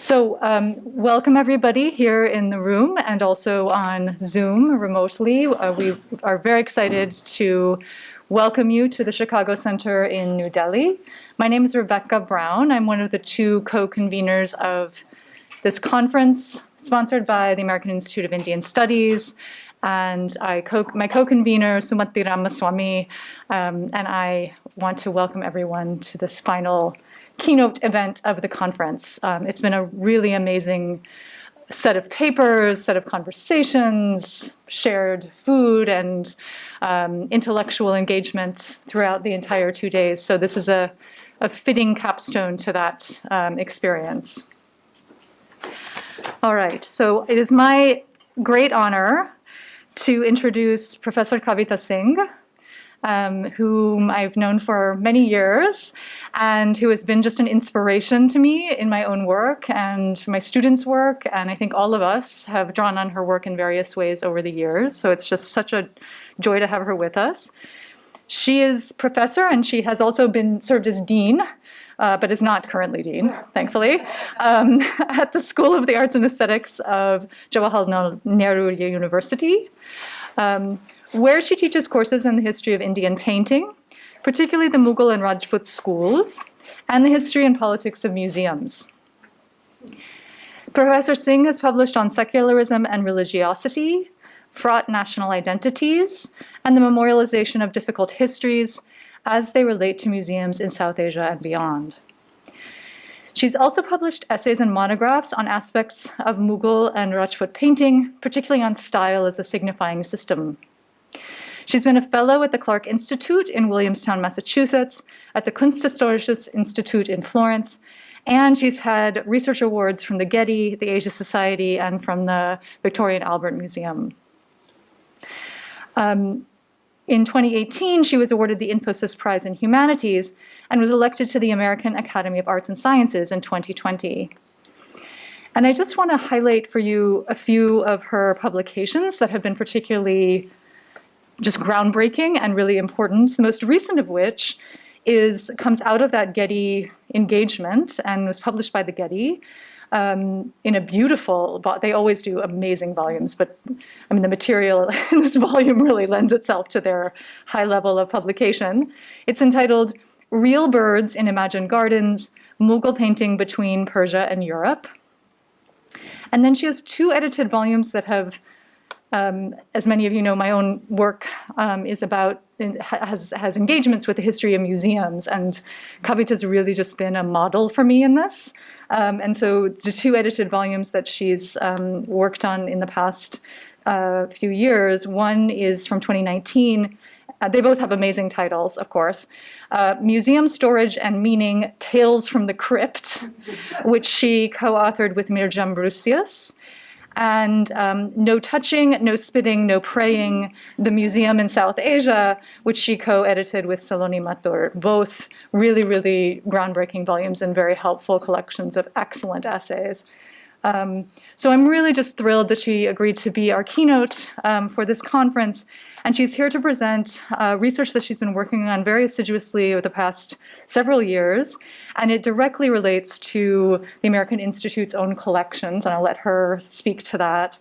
Welcome everybody here in the room and also on Zoom remotely. We are very excited to welcome you to the Chicago Center in New Delhi. My name is Rebecca Brown. I'm one of the two co-conveners of this conference sponsored by the American Institute of Indian Studies. And my co-convener, Sumati Ramaswamy, and I want to welcome everyone to this final keynote event of the conference. It's been a really amazing set of papers, set of conversations, shared food, and intellectual engagement throughout the entire 2 days. So this is a fitting capstone to that experience. All right, so it is my great honor to introduce Professor Kavita Singh, whom I've known for many years and who has been just an inspiration to me in my own work and my students' work. And I think all of us have drawn on her work in various ways over the years. So it's just such a joy to have her with us. She is professor and she has also been served as dean, but is not currently dean, thankfully, at the School of the Arts and Aesthetics of Jawaharlal Nehru University, where she teaches courses in the history of Indian painting, particularly the Mughal and Rajput schools, and the history and politics of museums. Professor Singh has published on secularism and religiosity, fraught national identities, and the memorialization of difficult histories as they relate to museums in South Asia and beyond. She's also published essays and monographs on aspects of Mughal and Rajput painting, particularly on style as a signifying system. She's been a fellow at the Clark Institute in Williamstown, Massachusetts, at the Kunsthistorisches Institute in Florence, and she's had research awards from the Getty, the Asia Society, and from the Victoria and Albert Museum. In 2018, she was awarded the Infosys Prize in Humanities and was elected to the American Academy of Arts and Sciences in 2020. And I just want to highlight for you a few of her publications that have been particularly just groundbreaking and really important, the most recent of which comes out of that Getty engagement and was published by the Getty in a beautiful, they always do amazing volumes, but I mean the material in this volume really lends itself to their high level of publication. It's entitled Real Birds in Imagined Gardens, Mughal Painting Between Persia and Europe. And then she has two edited volumes that have, as many of you know, my own work has engagements with the history of museums, and Kavita's really just been a model for me in this. And so the two edited volumes that she's worked on in the past few years, one is from 2019. They both have amazing titles, of course. Museum Storage and Meaning, Tales from the Crypt, which she co-authored with Mirjam Brusius. And No Touching, No Spitting, No Praying, The Museum in South Asia, which she co-edited with Saloni Mathur. Both really, really groundbreaking volumes and very helpful collections of excellent essays. So I'm really just thrilled that she agreed to be our keynote for this conference. And she's here to present research that she's been working on very assiduously over the past several years. And it directly relates to the American Institute's own collections, and I'll let her speak to that.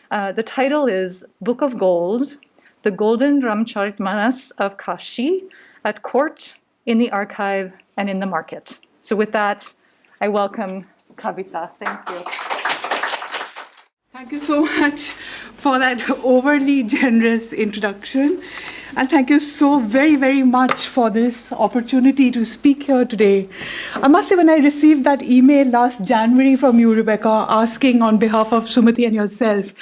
The title is Book of Gold, The Golden Ramcharitmanas of Kashi, at Court, in the Archive, and in the Market. So with that, I welcome Kavita. Thank you. Thank you so much for that overly generous introduction. And thank you so very, very much for this opportunity to speak here today. I must say, when I received that email last January from you, Rebecca, asking on behalf of Sumati and yourself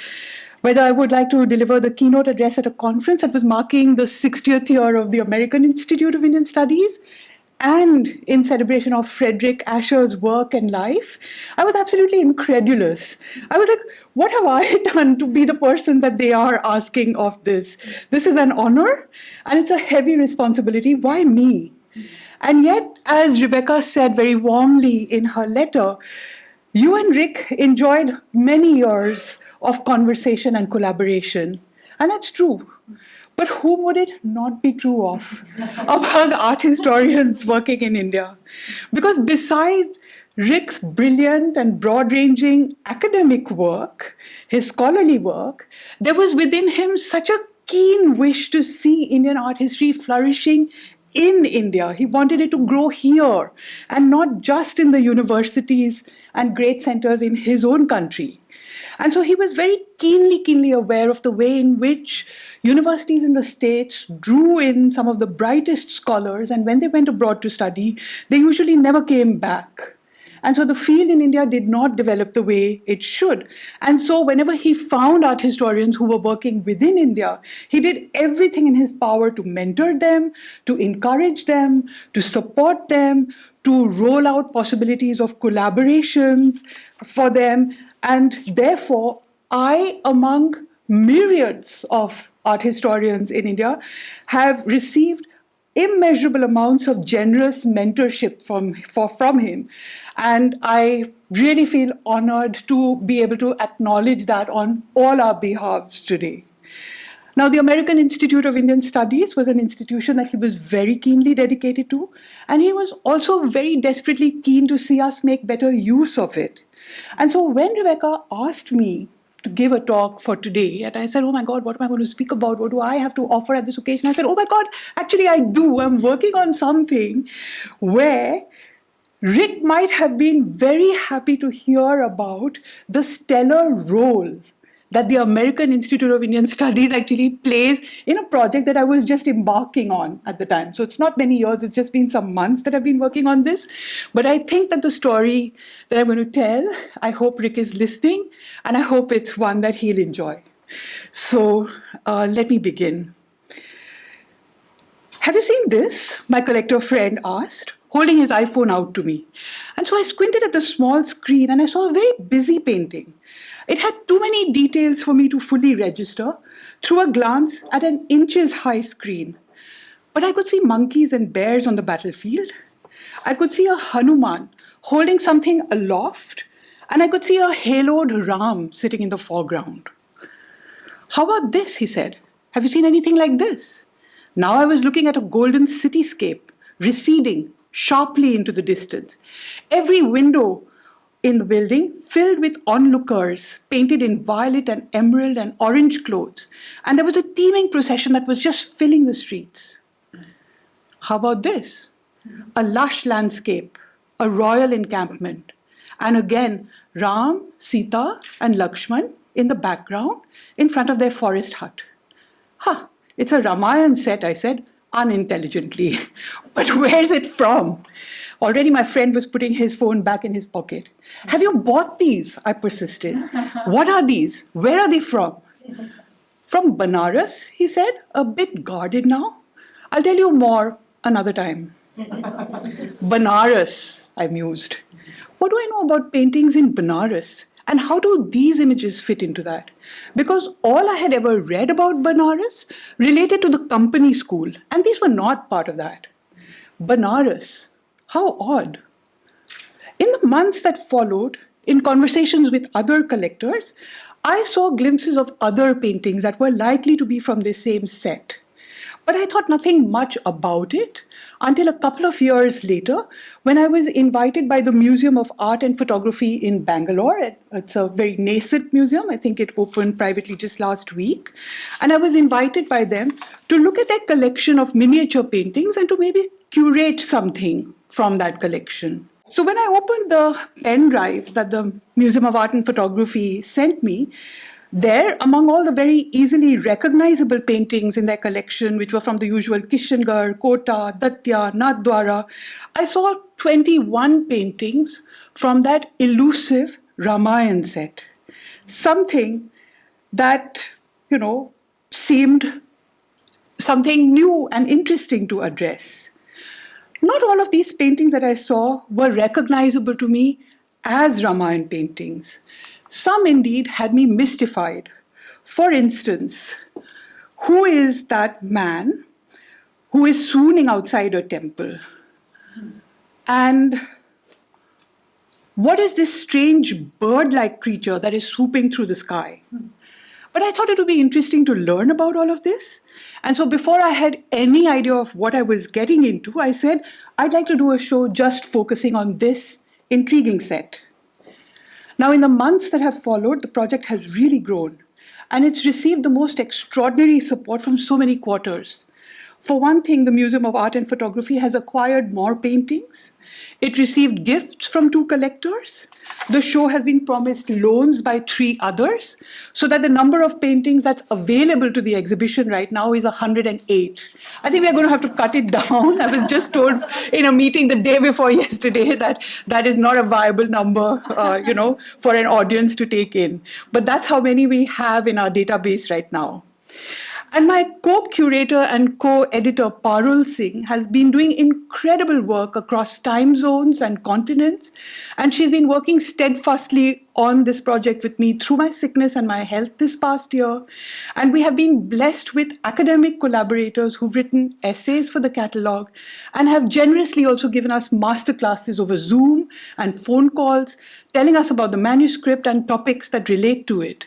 whether I would like to deliver the keynote address at a conference that was marking the 60th year of the American Institute of Indian Studies, and in celebration of Frederick Asher's work and life, I was absolutely incredulous. I was like, what have I done to be the person that they are asking of this? This is an honor, and it's a heavy responsibility. Why me? And yet, as Rebecca said very warmly in her letter, you and Rick enjoyed many years of conversation and collaboration. And that's true. But whom would it not be true of among art historians working in India? Because besides Rick's brilliant and broad-ranging academic work, his scholarly work, there was within him such a keen wish to see Indian art history flourishing in India. He wanted it to grow here and not just in the universities and great centers in his own country. And so he was very keenly aware of the way in which universities in the States drew in some of the brightest scholars, and when they went abroad to study, they usually never came back. And so the field in India did not develop the way it should. And so whenever he found art historians who were working within India, he did everything in his power to mentor them, to encourage them, to support them, to roll out possibilities of collaborations for them. And therefore, I, among myriads of art historians in India, have received immeasurable amounts of generous mentorship from him. And I really feel honored to be able to acknowledge that on all our behalves today. Now, the American Institute of Indian Studies was an institution that he was very keenly dedicated to, and he was also very desperately keen to see us make better use of it. And so when Rebecca asked me to give a talk for today, and I said, oh my God, what am I going to speak about? What do I have to offer at this occasion? I said, oh my God, actually I do. I'm working on something where Rick might have been very happy to hear about the stellar role that the American Institute of Indian Studies actually plays in a project that I was just embarking on at the time. So it's not many years, it's just been some months that I've been working on this. But I think that the story that I'm going to tell, I hope Rick is listening, and I hope it's one that he'll enjoy. So let me begin. Have you seen this? My collector friend asked, holding his iPhone out to me. And so I squinted at the small screen and I saw a very busy painting. It had too many details for me to fully register through a glance at an inches-high screen. But I could see monkeys and bears on the battlefield. I could see a Hanuman holding something aloft, and I could see a haloed Ram sitting in the foreground. How about this, he said. Have you seen anything like this? Now I was looking at a golden cityscape, receding sharply into the distance. Every window in the building filled with onlookers painted in violet and emerald and orange clothes. And there was a teeming procession that was just filling the streets. How about this? A lush landscape, a royal encampment, and again, Ram, Sita, and Lakshman in the background in front of their forest hut. It's a Ramayan set, I said, unintelligently. But where's it from? Already my friend was putting his phone back in his pocket. Have you bought these? I persisted. What are these? Where are they from? From Banaras, he said, a bit guarded now. I'll tell you more another time. Banaras, I mused. What do I know about paintings in Banaras? And how do these images fit into that? Because all I had ever read about Banaras related to the company school, and these were not part of that. Banaras, how odd. In the months that followed, in conversations with other collectors, I saw glimpses of other paintings that were likely to be from the same set. But I thought nothing much about it until a couple of years later when I was invited by the Museum of Art and Photography in Bangalore. It's a very nascent museum. I think it opened privately just last week. And I was invited by them to look at their collection of miniature paintings and to maybe curate something from that collection. So when I opened the pen drive that the Museum of Art and Photography sent me, there, among all the very easily recognizable paintings in their collection, which were from the usual Kishangarh, Kota, Datya, Nathdwara, I saw 21 paintings from that elusive Ramayan set. Something that, seemed something new and interesting to address. Not all of these paintings that I saw were recognizable to me as Ramayan paintings. Some indeed had me mystified. For instance, who is that man who is swooning outside a temple? And what is this strange bird-like creature that is swooping through the sky? But I thought it would be interesting to learn about all of this. And so before I had any idea of what I was getting into, I said, I'd like to do a show just focusing on this intriguing set. Now, in the months that have followed, the project has really grown, and it's received the most extraordinary support from so many quarters. For one thing, the Museum of Art and Photography has acquired more paintings. It received gifts from 2 collectors. The show has been promised loans by 3 others, so that the number of paintings that's available to the exhibition right now is 108. I think we're going to have to cut it down. I was just told in a meeting the day before yesterday that that is not a viable number, for an audience to take in. But that's how many we have in our database right now. And my co-curator and co-editor, Parul Singh, has been doing incredible work across time zones and continents. And she's been working steadfastly on this project with me through my sickness and my health this past year. And we have been blessed with academic collaborators who've written essays for the catalog and have generously also given us masterclasses over Zoom and phone calls, telling us about the manuscript and topics that relate to it.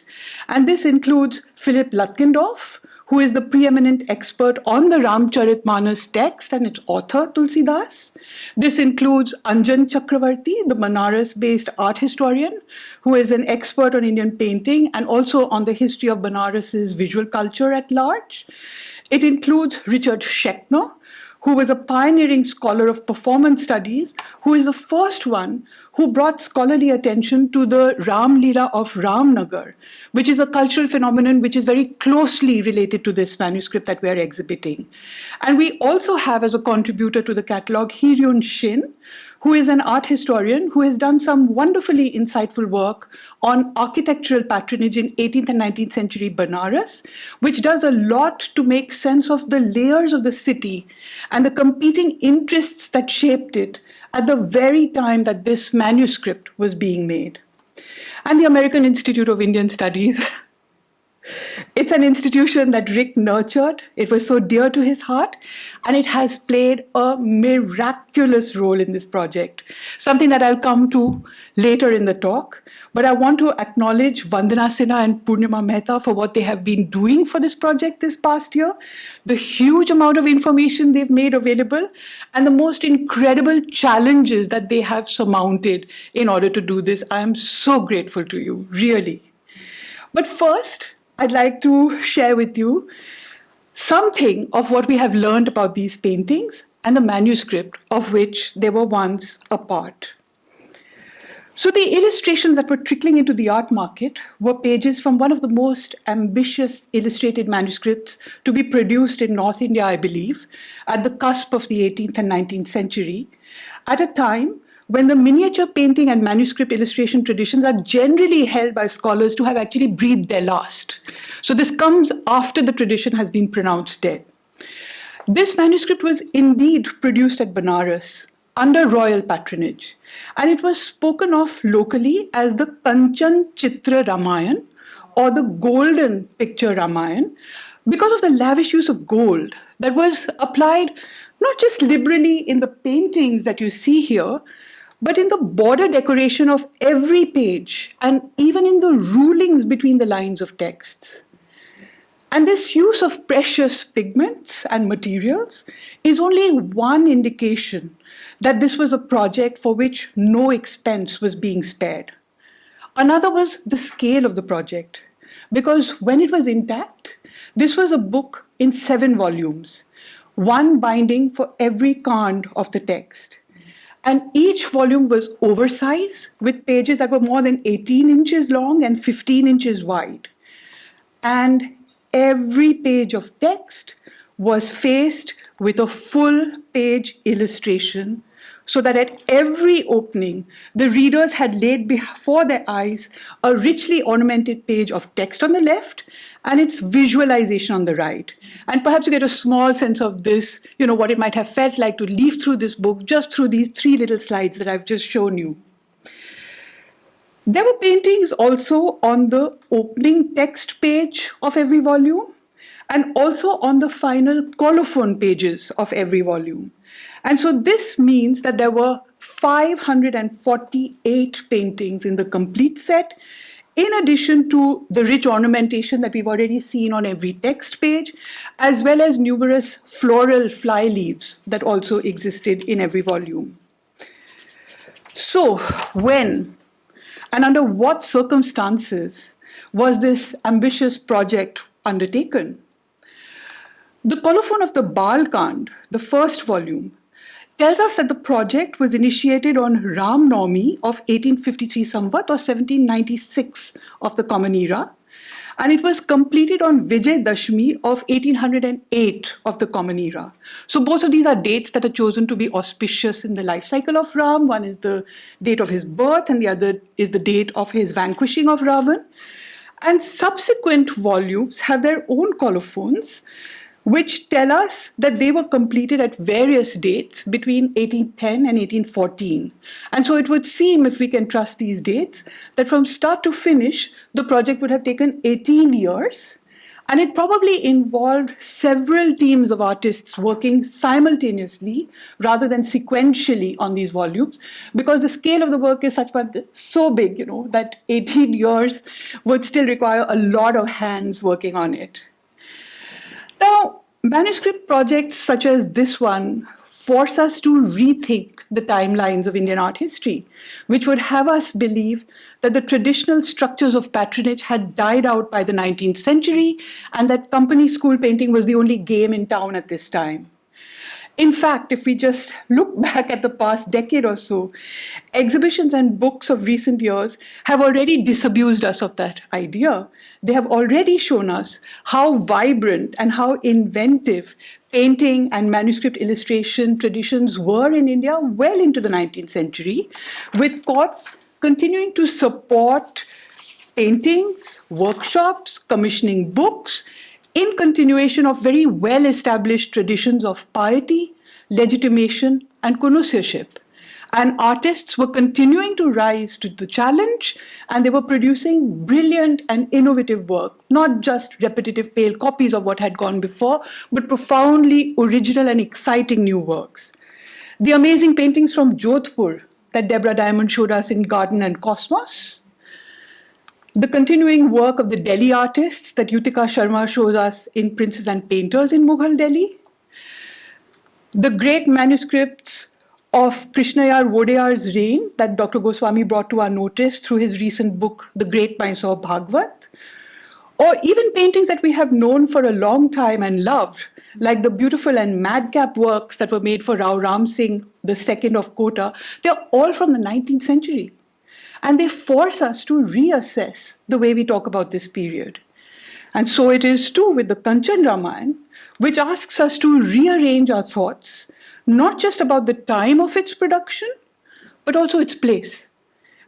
And this includes Philip Lutkendorf, who is the preeminent expert on the Ramcharitmanas text and its author, Tulsi Das. This includes Anjan Chakravarti, the Banaras-based art historian, who is an expert on Indian painting and also on the history of Banaras's visual culture at large. It includes Richard Schechner, who was a pioneering scholar of performance studies, who is the first one who brought scholarly attention to the Ram Leela of Ramnagar, which is a cultural phenomenon which is very closely related to this manuscript that we are exhibiting. And we also have as a contributor to the catalog Hee-ryun Shin, who is an art historian who has done some wonderfully insightful work on architectural patronage in 18th and 19th century Banaras, which does a lot to make sense of the layers of the city and the competing interests that shaped it at the very time that this manuscript was being made. And the American Institute of Indian Studies. It's an institution that Rick nurtured. It was so dear to his heart, and it has played a miraculous role in this project, something that I'll come to later in the talk. But I want to acknowledge Vandana Sinha and Purnima Mehta for what they have been doing for this project this past year, the huge amount of information they've made available, and the most incredible challenges that they have surmounted in order to do this. I am so grateful to you, really. But first, I'd like to share with you something of what we have learned about these paintings and the manuscript of which they were once a part. So the illustrations that were trickling into the art market were pages from one of the most ambitious illustrated manuscripts to be produced in North India, I believe, at the cusp of the 18th and 19th century, at a time when the miniature painting and manuscript illustration traditions are generally held by scholars to have actually breathed their last. So this comes after the tradition has been pronounced dead. This manuscript was indeed produced at Banaras under royal patronage, and it was spoken of locally as the Kanchan Chitra Ramayan or the Golden Picture Ramayan because of the lavish use of gold that was applied not just liberally in the paintings that you see here, but in the border decoration of every page and even in the rulings between the lines of texts. And this use of precious pigments and materials is only one indication that this was a project for which no expense was being spared. Another was the scale of the project, because when it was intact, this was a book in 7 volumes, one binding for every kand of the text. And each volume was oversized with pages that were more than 18 inches long and 15 inches wide. And every page of text was faced with a full page illustration so that at every opening, the readers had laid before their eyes a richly ornamented page of text on the left and its visualization on the right. And perhaps you get a small sense of this, what it might have felt like to leaf through this book just through these 3 little slides that I've just shown you. There were paintings also on the opening text page of every volume and also on the final colophon pages of every volume. And so this means that there were 548 paintings in the complete set, in addition to the rich ornamentation that we've already seen on every text page, as well as numerous floral fly leaves that also existed in every volume. So, when and under what circumstances was this ambitious project undertaken? The colophon of the Balkand, the first volume, tells us that the project was initiated on Ram Navami of 1853 Samvat or 1796 of the Common Era, and it was completed on Vijay Dashmi of 1808 of the Common Era. So both of these are dates that are chosen to be auspicious in the life cycle of Ram. One is the date of his birth and the other is the date of his vanquishing of Ravan. And subsequent volumes have their own colophons, which tell us that they were completed at various dates between 1810 and 1814. And so it would seem, if we can trust these dates, that from start to finish, the project would have taken 18 years, and it probably involved several teams of artists working simultaneously rather than sequentially on these volumes, because the scale of the work is so big, that 18 years would still require a lot of hands working on it. Now, manuscript projects such as this one force us to rethink the timelines of Indian art history, which would have us believe that the traditional structures of patronage had died out by the 19th century and that company school painting was the only game in town at this time. In fact, if we just look back at the past decade or so, exhibitions and books of recent years have already disabused us of that idea. They have already shown us how vibrant and how inventive painting and manuscript illustration traditions were in India well into the 19th century, with courts continuing to support paintings, workshops, commissioning books, in continuation of very well-established traditions of piety, legitimation, and connoisseurship. And artists were continuing to rise to the challenge, and they were producing brilliant and innovative work, not just repetitive pale copies of what had gone before, but profoundly original and exciting new works. The amazing paintings from Jodhpur that Deborah Diamond showed us in Garden and Cosmos, the continuing work of the Delhi artists that Yutika Sharma shows us in Princes and Painters in Mughal Delhi, the great manuscripts of Krishnayar Vodeyar's reign that Dr. Goswami brought to our notice through his recent book, The Great Mysore Bhagwat, or even paintings that we have known for a long time and loved, like the beautiful and madcap works that were made for Rao Ram Singh, the second of Kota. They're all from the 19th century. And they force us to reassess the way we talk about this period. And so it is too with the Kanchan Ramayan, which asks us to rearrange our thoughts, not just about the time of its production, but also its place.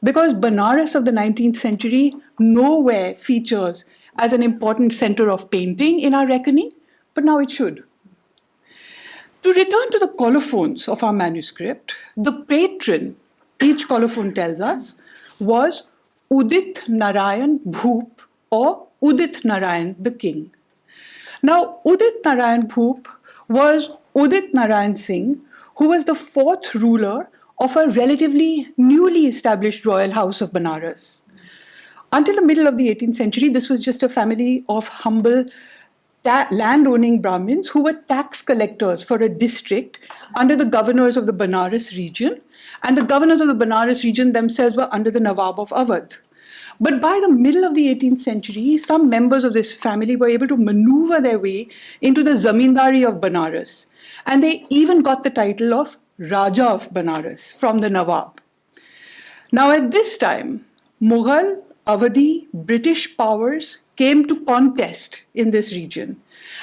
Because Banaras of the 19th century nowhere features as an important center of painting in our reckoning, but now it should. To return to the colophons of our manuscript, the patron, each colophon tells us, was Udit Narayan Bhoop or Udit Narayan the king. Now, Udit Narayan Bhoop was Udit Narayan Singh, who was the fourth ruler of a relatively newly established royal house of Banaras. Until the middle of the 18th century, this was just a family of humble land-owning Brahmins who were tax collectors for a district under the governors of the Banaras region, and the governors of the Banaras region themselves were under the Nawab of Awadh. But by the middle of the 18th century, some members of this family were able to maneuver their way into the Zamindari of Banaras, and they even got the title of Raja of Banaras from the Nawab. Now at this time, Mughal, Awadhi, British powers came to contest in this region.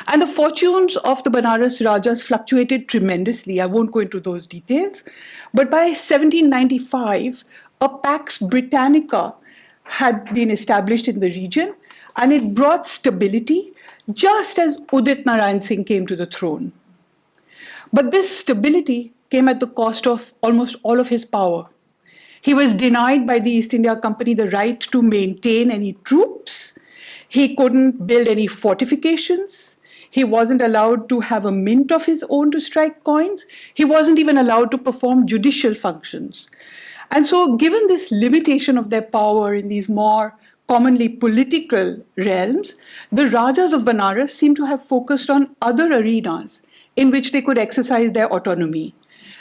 And the fortunes of the Banaras Rajas fluctuated tremendously. I won't go into those details. But by 1795, a Pax Britannica had been established in the region, and it brought stability just as Udit Narayan Singh came to the throne. But this stability came at the cost of almost all of his power. He was denied by the East India Company the right to maintain any troops. He couldn't build any fortifications. He wasn't allowed to have a mint of his own to strike coins. He wasn't even allowed to perform judicial functions. And so, given this limitation of their power in these more commonly political realms, the Rajas of Banaras seem to have focused on other arenas in which they could exercise their autonomy.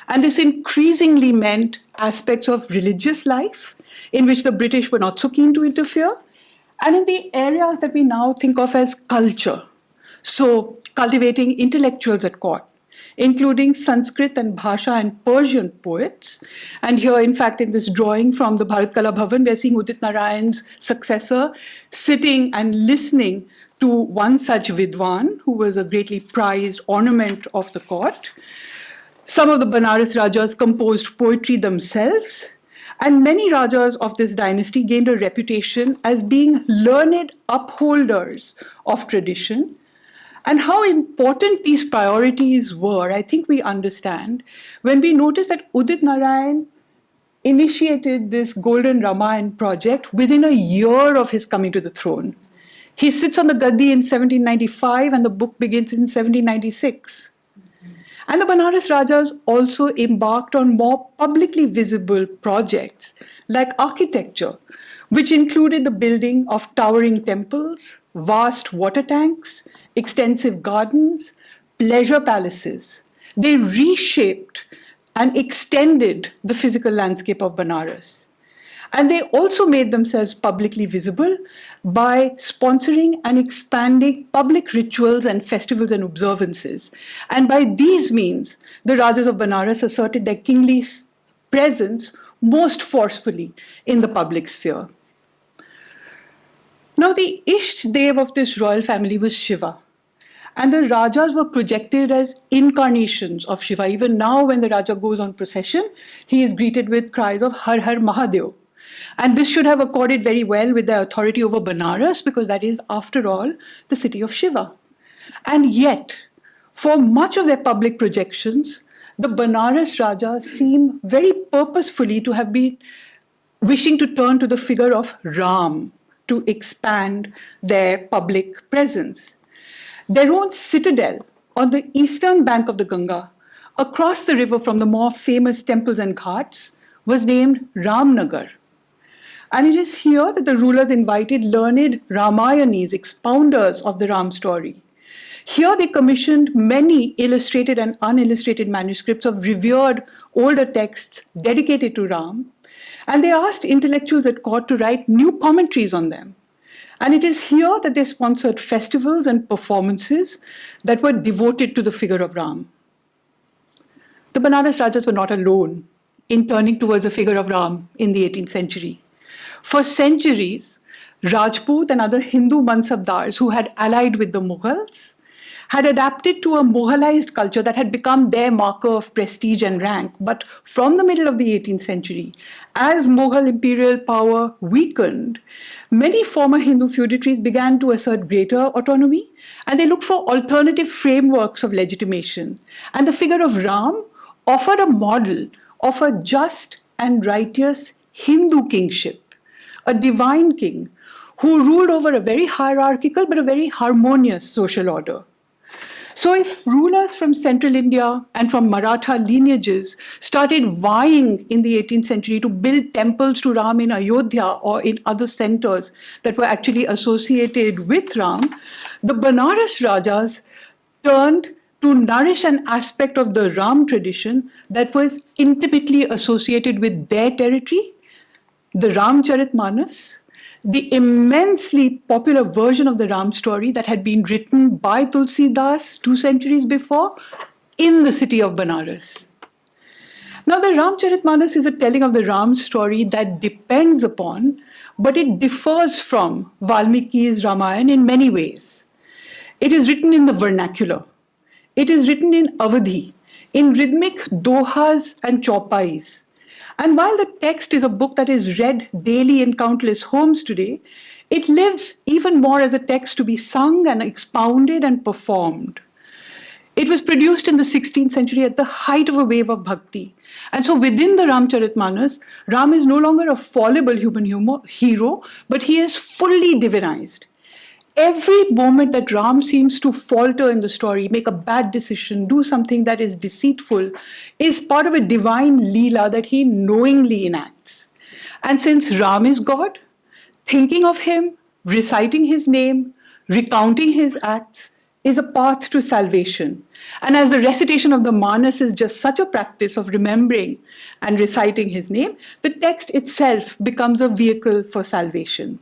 And this increasingly meant aspects of religious life in which the British were not so keen to interfere, and in the areas that we now think of as culture. So, cultivating intellectuals at court, including Sanskrit and Bhasha and Persian poets. And here, in fact, in this drawing from the Bharat Kala Bhavan, we're seeing Udit Narayan's successor sitting and listening to one such Vidwan, who was a greatly prized ornament of the court. Some of the Banaras Rajas composed poetry themselves, and many Rajas of this dynasty gained a reputation as being learned upholders of tradition. And how important these priorities were, I think we understand when we notice that Udit Narayan initiated this Golden Ramayan project within a year of his coming to the throne. He sits on the Gaddi in 1795 and the book begins in 1796. And the Banaras Rajas also embarked on more publicly visible projects like architecture, which included the building of towering temples, vast water tanks, extensive gardens, pleasure palaces. They reshaped and extended the physical landscape of Banaras. And they also made themselves publicly visible by sponsoring and expanding public rituals and festivals and observances. And by these means, the Rajas of Banaras asserted their kingly presence most forcefully in the public sphere. Now, the Isht Dev of this royal family was Shiva. And the Rajas were projected as incarnations of Shiva. Even now, when the Raja goes on procession, he is greeted with cries of Har Har Mahadev. And this should have accorded very well with their authority over Banaras, because that is, after all, the city of Shiva. And yet, for much of their public projections, the Banaras Rajas seem very purposefully to have been wishing to turn to the figure of Ram to expand their public presence. Their own citadel on the eastern bank of the Ganga, across the river from the more famous temples and ghats, was named Ramnagar. And it is here that the rulers invited learned Ramayanis, expounders of the Ram story. Here they commissioned many illustrated and unillustrated manuscripts of revered older texts dedicated to Ram, and they asked intellectuals at court to write new commentaries on them. And it is here that they sponsored festivals and performances that were devoted to the figure of Ram. The Banaras Rajas were not alone in turning towards the figure of Ram in the 18th century. For centuries, Rajput and other Hindu mansabdars who had allied with the Mughals had adapted to a Mughalized culture that had become their marker of prestige and rank. But from the middle of the 18th century, as Mughal imperial power weakened, many former Hindu feudatories began to assert greater autonomy, and they looked for alternative frameworks of legitimation. And the figure of Ram offered a model of a just and righteous Hindu kingship, a divine king who ruled over a very hierarchical but a very harmonious social order. So if rulers from central India and from Maratha lineages started vying in the 18th century to build temples to Ram in Ayodhya or in other centers that were actually associated with Ram, the Banaras Rajas turned to nourish an aspect of the Ram tradition that was intimately associated with their territory, the Ramcharitmanas, the immensely popular version of the Ram story that had been written by Tulsidas 2 centuries before in the city of Banaras. Now, the Ramcharitmanas is a telling of the Ram story that depends upon, but it differs from Valmiki's Ramayan in many ways. It is written in the vernacular. It is written in Awadhi, in rhythmic dohas and chaupais. And while the text is a book that is read daily in countless homes today, it lives even more as a text to be sung and expounded and performed. It was produced in the 16th century at the height of a wave of bhakti. And so within the Ramcharitmanas, Ram is no longer a fallible human hero, but he is fully divinized. Every moment that Ram seems to falter in the story, make a bad decision, do something that is deceitful, is part of a divine leela that he knowingly enacts. And since Ram is God, thinking of him, reciting his name, recounting his acts, is a path to salvation. And as the recitation of the Manas is just such a practice of remembering and reciting his name, the text itself becomes a vehicle for salvation.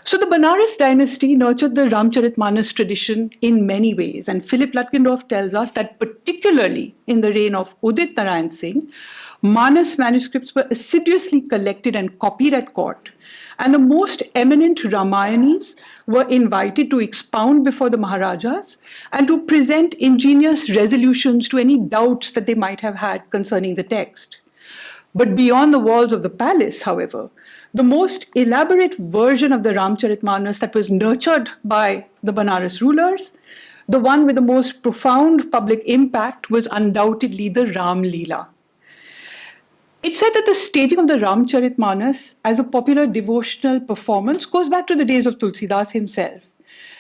So the Banaras dynasty nurtured the Ramcharitmanas tradition in many ways. And Philip Lutgendorf tells us that particularly in the reign of Udit Narayan Singh, Manas manuscripts were assiduously collected and copied at court. And the most eminent Ramayanis were invited to expound before the Maharajas and to present ingenious resolutions to any doubts that they might have had concerning the text. But beyond the walls of the palace, however, the most elaborate version of the Ramcharitmanas that was nurtured by the Banaras rulers, the one with the most profound public impact, was undoubtedly the Ram Leela. It's said that the staging of the Ramcharitmanas as a popular devotional performance goes back to the days of Tulsidas himself.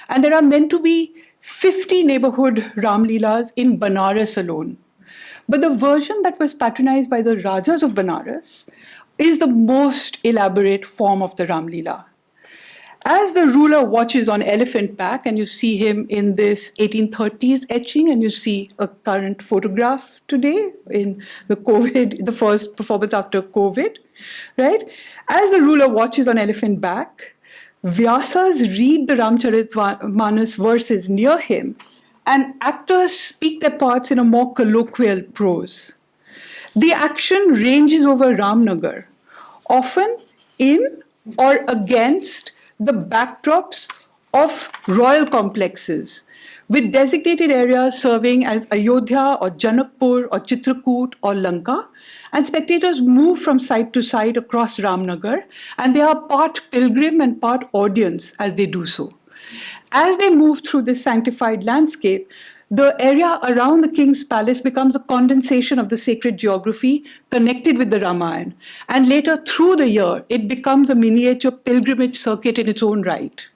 And there are meant to be 50 neighborhood Ram Leelas in Banaras alone. But the version that was patronized by the Rajas of Banaras is the most elaborate form of the Ram Leela. As the ruler watches on elephant back, and you see him in this 1830s etching, and you see a current photograph today in the first performance after COVID, right? As the ruler watches on elephant back, Vyasas read the Ramcharitmanas verses near him, and actors speak their parts in a more colloquial prose. The action ranges over Ramnagar, often in or against the backdrops of royal complexes, with designated areas serving as Ayodhya or Janakpur or Chitrakoot or Lanka, and spectators move from side to side across Ramnagar, and they are part pilgrim and part audience as they do so. As they move through this sanctified landscape, the area around the king's palace becomes a condensation of the sacred geography connected with the Ramayan. And later, through the year, it becomes a miniature pilgrimage circuit in its own right.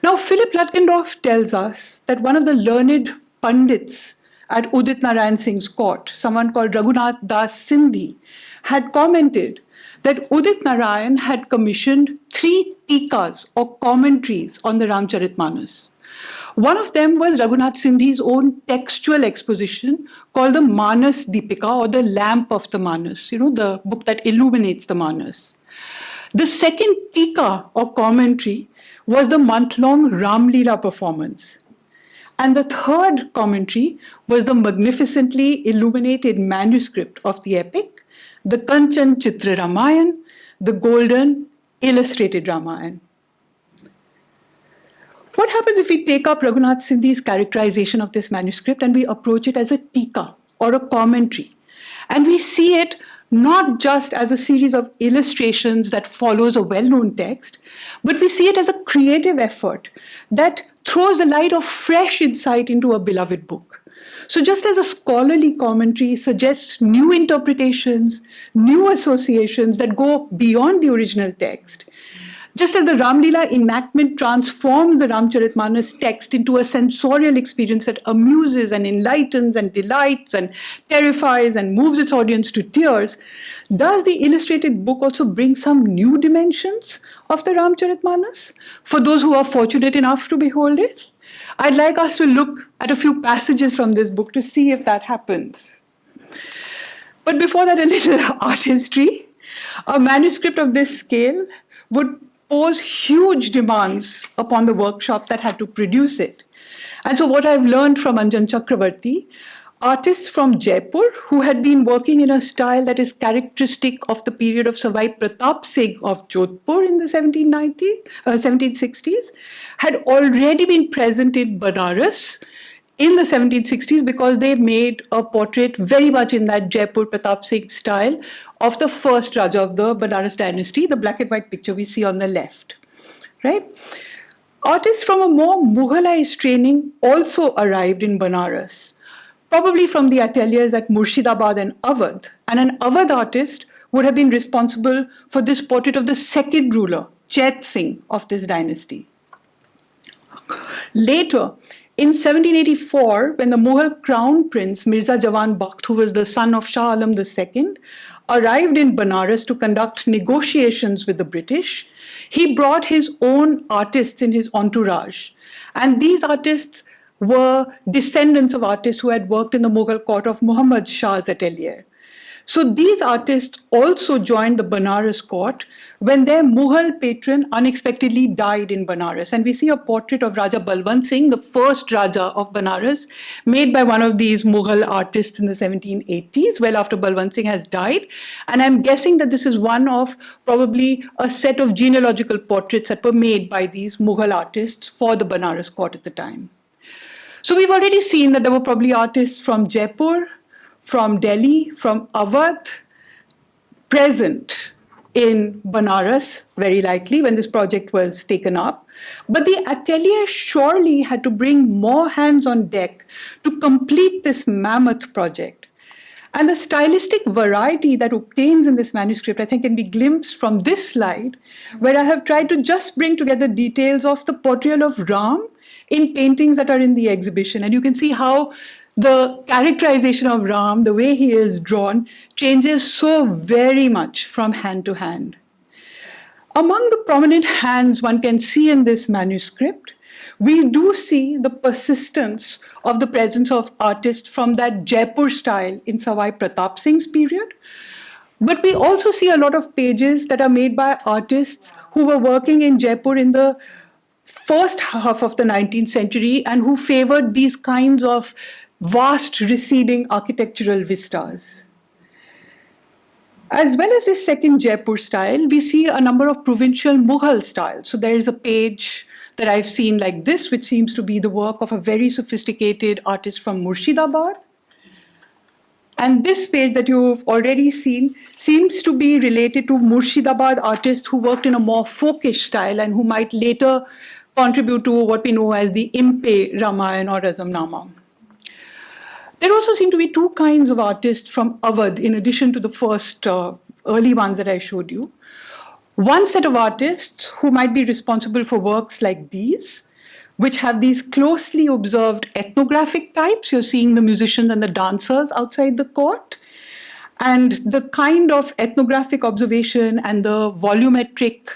Now, Philip Lutgendorf tells us that one of the learned pandits at Udit Narayan Singh's court, someone called Raghunath Das Sindhi, had commented that Udit Narayan had commissioned 3 tikas or commentaries on the Ramcharitmanas. One of them was Raghunath Sindhi's own textual exposition called the Manas Deepika, or the Lamp of the Manas, the book that illuminates the Manas. The second tika or commentary was the month-long Ram Leela performance. And the third commentary was the magnificently illuminated manuscript of the epic, the Kanchan Chitra Ramayan, the Golden Illustrated Ramayan. What happens if we take up Raghunath Sindhi's characterization of this manuscript and we approach it as a tika or a commentary? And we see it not just as a series of illustrations that follows a well-known text, but we see it as a creative effort that throws a light of fresh insight into a beloved book. So just as a scholarly commentary suggests new interpretations, new associations that go beyond the original text, just as the Ram Leela enactment transformed the Ramcharitmanas text into a sensorial experience that amuses and enlightens and delights and terrifies and moves its audience to tears, does the illustrated book also bring some new dimensions of the Ramcharitmanas for those who are fortunate enough to behold it? I'd like us to look at a few passages from this book to see if that happens. But before that, a little art history. A manuscript of this scale would pose huge demands upon the workshop that had to produce it. And so what I've learned from Anjan Chakravarti, artists from Jaipur who had been working in a style that is characteristic of the period of Savai Pratap Singh of Jodhpur in the 1760s, had already been present in Banaras in the 1760s because they made a portrait very much in that Jaipur Pratap Singh style of the first Raja of the Banaras dynasty, the black and white picture we see on the left, right? Artists from a more Mughalized training also arrived in Banaras, probably from the ateliers at Murshidabad and Awadh. And an Awadh artist would have been responsible for this portrait of the second ruler, Chet Singh of this dynasty. Later, in 1784, when the Mughal crown prince Mirza Jawan Bakht, who was the son of Shah Alam II, arrived in Banaras to conduct negotiations with the British, he brought his own artists in his entourage. And these artists were descendants of artists who had worked in the Mughal court of Muhammad Shah's atelier. So these artists also joined the Banaras court when their Mughal patron unexpectedly died in Banaras. And we see a portrait of Raja Balwant Singh, the first Raja of Banaras, made by one of these Mughal artists in the 1780s, well after Balwant Singh has died. And I'm guessing that this is one of probably a set of genealogical portraits that were made by these Mughal artists for the Banaras court at the time. So we've already seen that there were probably artists from Jaipur, from Delhi, from Awadh, present in Banaras, very likely, when this project was taken up. But the atelier surely had to bring more hands on deck to complete this mammoth project. And the stylistic variety that obtains in this manuscript, I think, can be glimpsed from this slide, where I have tried to just bring together details of the portrayal of Ram in paintings that are in the exhibition. And you can see how the characterization of Ram, the way he is drawn, changes so very much from hand to hand. Among the prominent hands one can see in this manuscript, we do see the persistence of the presence of artists from that Jaipur style in Sawai Pratap Singh's period. But we also see a lot of pages that are made by artists who were working in Jaipur in the first half of the 19th century and who favored these kinds of vast receding architectural vistas. As well as this second Jaipur style, we see a number of provincial Mughal styles. So there is a page that I've seen like this, which seems to be the work of a very sophisticated artist from Murshidabad. And this page that you've already seen seems to be related to Murshidabad artists who worked in a more folkish style and who might later contribute to what we know as the Impe Ramayan or Razamnama. There also seem to be two kinds of artists from Awadh, in addition to the first early ones that I showed you. One set of artists who might be responsible for works like these, which have these closely observed ethnographic types. You're seeing the musicians and the dancers outside the court. And the kind of ethnographic observation and the volumetric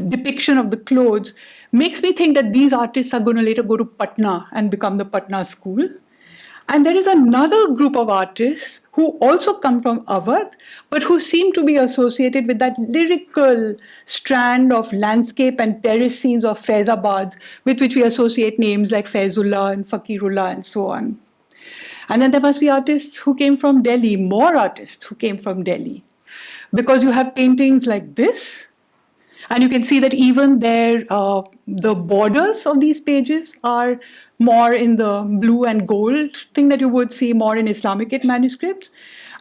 depiction of the clothes makes me think that these artists are going to later go to Patna and become the Patna school. And there is another group of artists who also come from Awadh, but who seem to be associated with that lyrical strand of landscape and terrace scenes of Faizabad, with which we associate names like Faizullah and Fakirullah and so on. And then there must be artists who came from Delhi, more artists who came from Delhi, because you have paintings like this. And you can see that even there, the borders of these pages are more in the blue and gold thing that you would see more in Islamic manuscripts.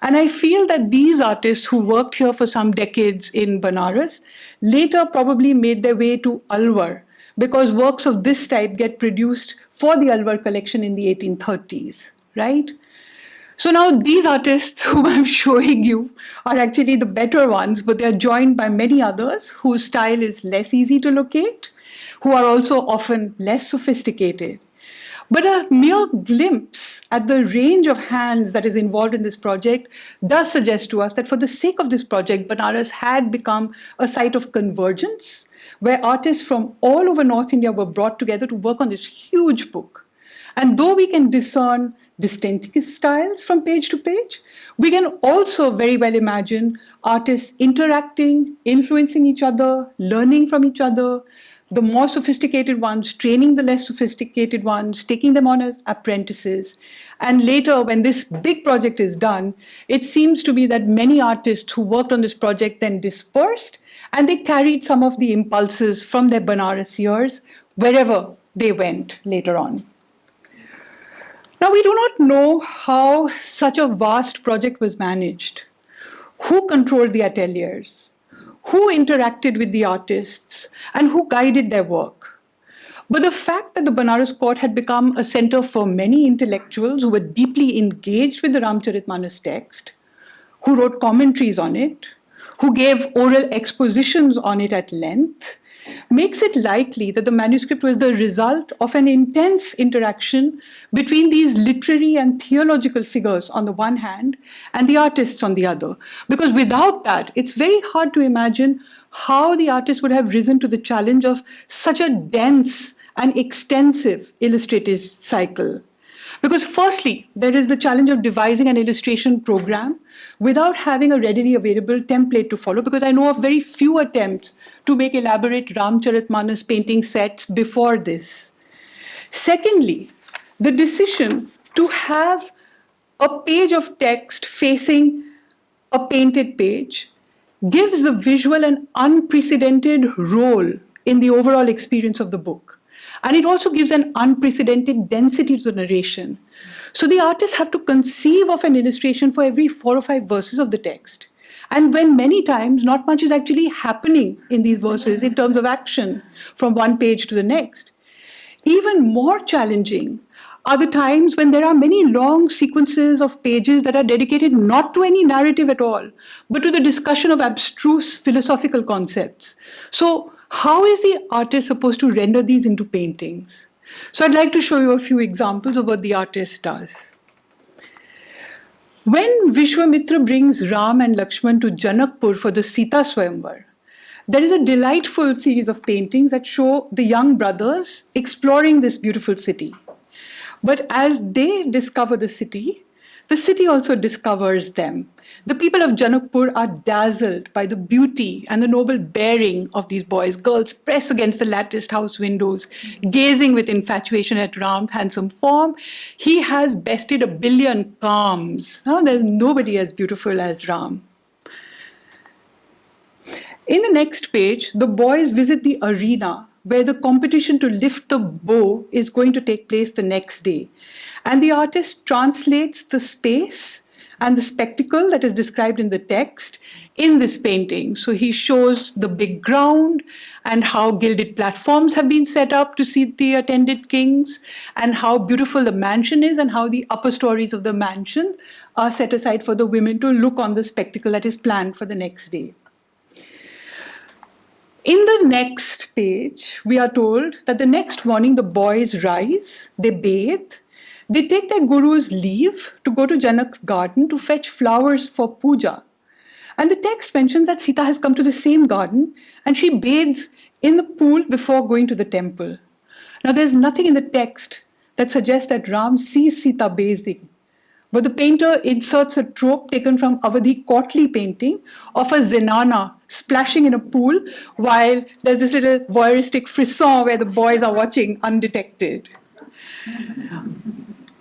And I feel that these artists who worked here for some decades in Banaras later probably made their way to Alwar, because works of this type get produced for the Alwar collection in the 1830s, right? So now these artists whom I'm showing you are actually the better ones, but they're joined by many others whose style is less easy to locate, who are also often less sophisticated. But a mere glimpse at the range of hands that is involved in this project does suggest to us that for the sake of this project, Banaras had become a site of convergence, where artists from all over North India were brought together to work on this huge book. And though we can discern distinct styles from page to page, we can also very well imagine artists interacting, influencing each other, learning from each other, the more sophisticated ones training the less sophisticated ones, taking them on as apprentices. And later, when this big project is done, it seems to be that many artists who worked on this project then dispersed, and they carried some of the impulses from their Banaras years wherever they went later on. Now, we do not know how such a vast project was managed, who controlled the ateliers, who interacted with the artists, and who guided their work. But the fact that the Banaras court had become a center for many intellectuals who were deeply engaged with the Ramcharitmanas text, who wrote commentaries on it, who gave oral expositions on it at length, makes it likely that the manuscript was the result of an intense interaction between these literary and theological figures on the one hand and the artists on the other. Because without that, it's very hard to imagine how the artist would have risen to the challenge of such a dense and extensive illustrative cycle. Because firstly, there is the challenge of devising an illustration program without having a readily available template to follow, because I know of very few attempts to make elaborate Ramcharitmanas painting sets before this. Secondly, the decision to have a page of text facing a painted page gives the visual an unprecedented role in the overall experience of the book. And it also gives an unprecedented density to the narration. So the artists have to conceive of an illustration for every 4 or 5 verses of the text. And when many times not much is actually happening in these verses in terms of action from one page to the next. Even more challenging are the times when there are many long sequences of pages that are dedicated not to any narrative at all, but to the discussion of abstruse philosophical concepts. So how is the artist supposed to render these into paintings? So I'd like to show you a few examples of what the artist does. When Vishwamitra brings Ram and Lakshman to Janakpur for the Sita Swayamvar, there is a delightful series of paintings that show the young brothers exploring this beautiful city. But as they discover the city also discovers them. The people of Janakpur are dazzled by the beauty and the noble bearing of these boys. Girls press against the latticed house windows, gazing with infatuation at Ram's handsome form. He has bested 1 billion calms. There's nobody as beautiful as Ram. In the next page, the boys visit the arena where the competition to lift the bow is going to take place the next day. And the artist translates the space and the spectacle that is described in the text in this painting. So he shows the big ground and how gilded platforms have been set up to seat the attended kings, and how beautiful the mansion is, and how the upper stories of the mansion are set aside for the women to look on the spectacle that is planned for the next day. In the next page, we are told that the next morning the boys rise, they bathe, they take their guru's leave to go to Janak's garden to fetch flowers for puja. And the text mentions that Sita has come to the same garden and she bathes in the pool before going to the temple. Now there's nothing in the text that suggests that Ram sees Sita bathing. But the painter inserts a trope taken from Awadhi courtly painting of a zenana splashing in a pool while there's this little voyeuristic frisson where the boys are watching undetected.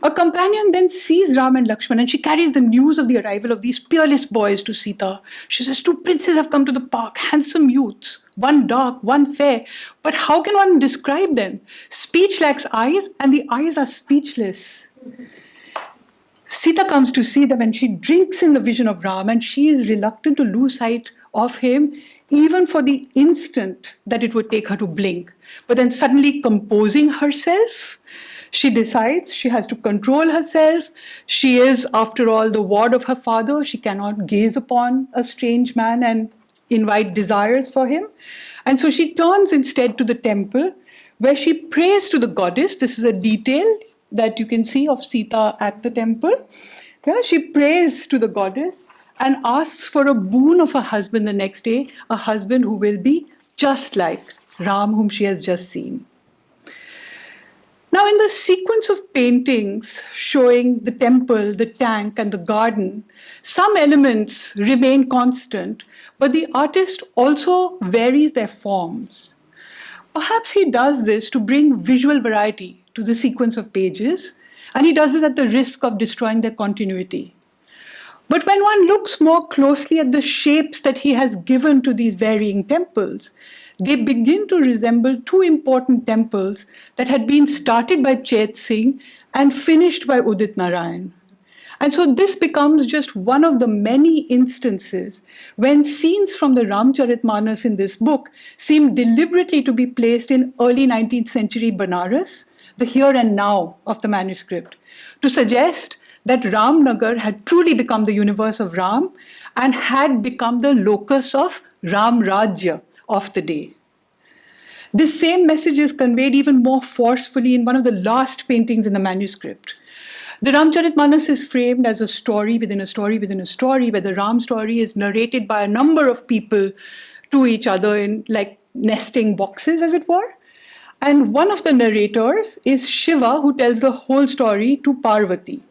A companion then sees Ram and Lakshman and she carries the news of the arrival of these peerless boys to Sita. She says, 2 princes have come to the park, handsome youths, one dark, one fair. But how can one describe them? Speech lacks eyes and the eyes are speechless. Sita comes to see them and she drinks in the vision of Ram, and she is reluctant to lose sight of him even for the instant that it would take her to blink. But then suddenly composing herself, she decides she has to control herself. She is, after all, the ward of her father. She cannot gaze upon a strange man and invite desires for him. And so she turns instead to the temple where she prays to the goddess. This is a detail that you can see of Sita at the temple. She prays to the goddess and asks for a boon of her husband the next day, a husband who will be just like Ram, whom she has just seen. Now, in the sequence of paintings showing the temple, the tank, and the garden, some elements remain constant, but the artist also varies their forms. Perhaps he does this to bring visual variety to the sequence of pages, and he does this at the risk of destroying their continuity. But when one looks more closely at the shapes that he has given to these varying temples, they begin to resemble 2 important temples that had been started by Chet Singh and finished by Udit Narayan. And so this becomes just one of the many instances when scenes from the Ramcharitmanas in this book seem deliberately to be placed in early 19th century Banaras, the here and now of the manuscript, to suggest that Ramnagar had truly become the universe of Ram and had become the locus of Ram Rajya of the day. This same message is conveyed even more forcefully in one of the last paintings in the manuscript. The Ramcharitmanas is framed as a story within a story within a story, where the Ram story is narrated by a number of people to each other in like nesting boxes, as it were. And one of the narrators is Shiva, who tells the whole story to Parvati.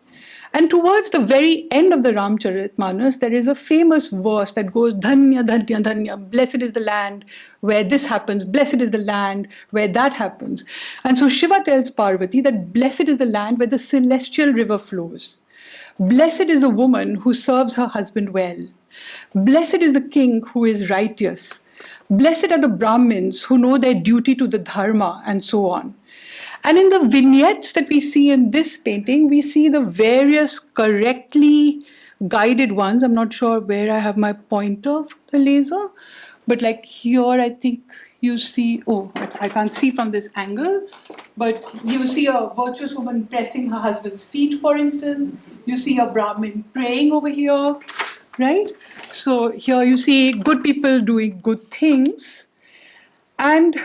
And towards the very end of the Ramcharitmanas, there is a famous verse that goes, Dhanya, Dhanya, Dhanya, blessed is the land where this happens, blessed is the land where that happens. And so Shiva tells Parvati that blessed is the land where the celestial river flows. Blessed is the woman who serves her husband well. Blessed is the king who is righteous. Blessed are the Brahmins who know their duty to the dharma, and so on. And in the vignettes that we see in this painting, we see the various correctly guided ones. I'm not sure where I have my pointer for the laser, but like here, I think you see, oh, I can't see from this angle, but you see a virtuous woman pressing her husband's feet, for instance. You see a Brahmin praying over here, right? So here you see good people doing good things. And